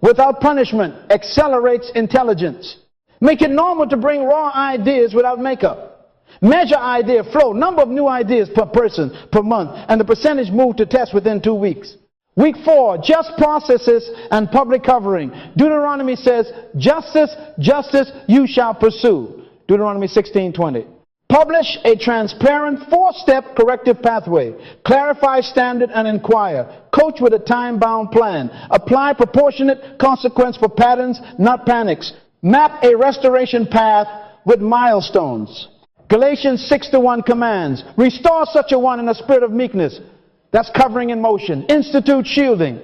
Speaker 1: without punishment accelerates intelligence. Make it normal to bring raw ideas without makeup. Measure idea flow, number of new ideas per person per month, and the percentage moved to test within 2 weeks. Week 4, just processes and public covering. Deuteronomy says, justice, justice you shall pursue. Deuteronomy 16:20. Publish a transparent 4-step corrective pathway. Clarify standard and inquire. Coach with a time-bound plan. Apply proportionate consequence for patterns, not panics. Map a restoration path with milestones. Galatians 6:1 commands. Restore such a one in a spirit of meekness. That's covering in motion. Institute shielding.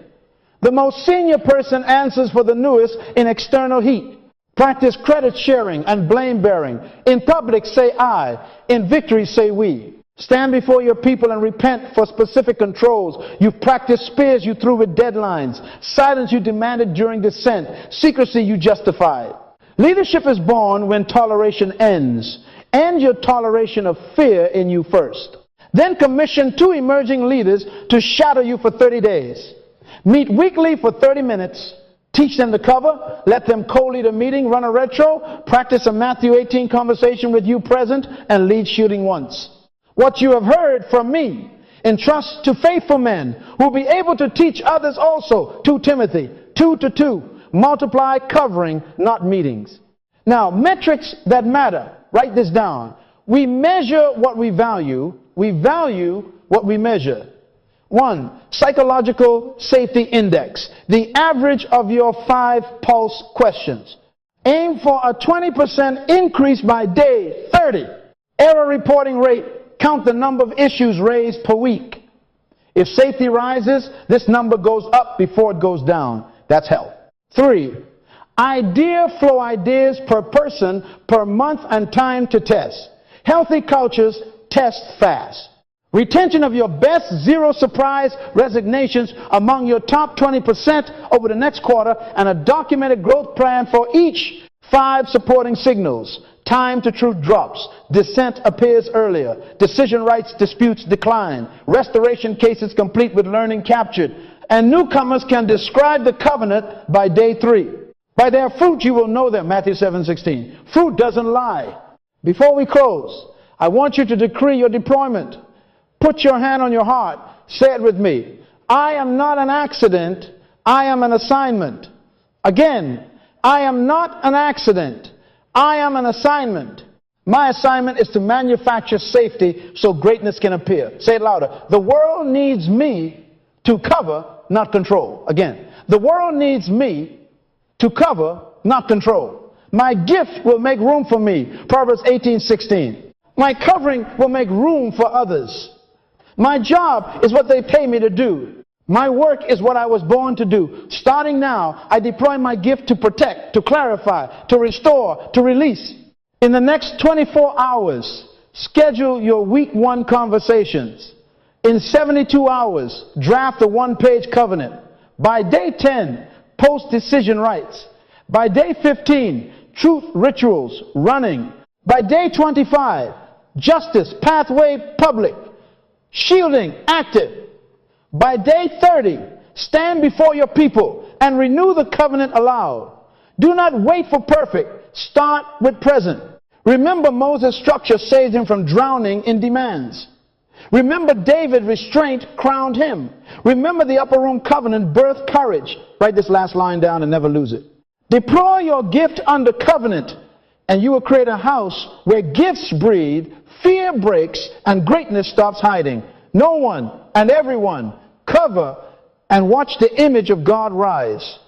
Speaker 1: The most senior person answers for the newest in external heat. Practice credit sharing and blame bearing. In public, say I. In victory, say we. Stand before your people and repent for specific controls. You've practiced spears you threw with deadlines. Silence you demanded during dissent. Secrecy you justified. Leadership is born when toleration ends. End your toleration of fear in you first. Then commission 2 emerging leaders to shadow you for 30 days. Meet weekly for 30 minutes. Teach them to cover. Let them co-lead a meeting, run a retro, practice a Matthew 18 conversation with you present, and lead shooting once. What you have heard from me, entrust to faithful men who will be able to teach others also. 2 Timothy 2:2. Multiply covering, not meetings. Now, metrics that matter. Write this down. We measure what we value. We value what we measure. 1. Psychological safety index. The average of your 5 pulse questions. Aim for a 20% increase by day 30. Error reporting rate. Count the number of issues raised per week. If safety rises, this number goes up before it goes down. That's health. 3. Idea flow ideas per person per month and time to test. Healthy cultures test fast. Retention of your best 0 surprise resignations among your top 20% over the next quarter, and a documented growth plan for each 5 supporting signals. Time to truth drops. Dissent appears earlier. Decision rights disputes decline. Restoration cases complete with learning captured. And newcomers can describe the covenant by day 3. By their fruit you will know them, Matthew 7:16. Fruit doesn't lie. Before we close, I want you to decree your deployment. Put your hand on your heart. Say it with me. I am not an accident. I am an assignment. Again, I am not an accident. I am an assignment. My assignment is to manufacture safety so greatness can appear. Say it louder. The world needs me to cover, not control. Again, the world needs me to cover, not control. My gift will make room for me. Proverbs 18:16. My covering will make room for others. My job is what they pay me to do. My work is what I was born to do. Starting now, I deploy my gift to protect, to clarify, to restore, to release. In the next 24 hours, schedule your week 1 conversations. In 72 hours, draft a 1-page covenant. By day 10, post decision rights. By day 15, truth rituals running. By day 25, justice pathway public. Shielding active. By day 30, stand before your people and renew the covenant aloud. Do not wait for perfect. Start with present. Remember Moses' structure saved him from drowning in demands. Remember David restraint crowned him. Remember the upper room covenant birthed courage. Write this last line down and never lose it. Deploy your gift under covenant and you will create a house where gifts breathe, fear breaks, and greatness stops hiding. No one and everyone cover and watch the image of God rise.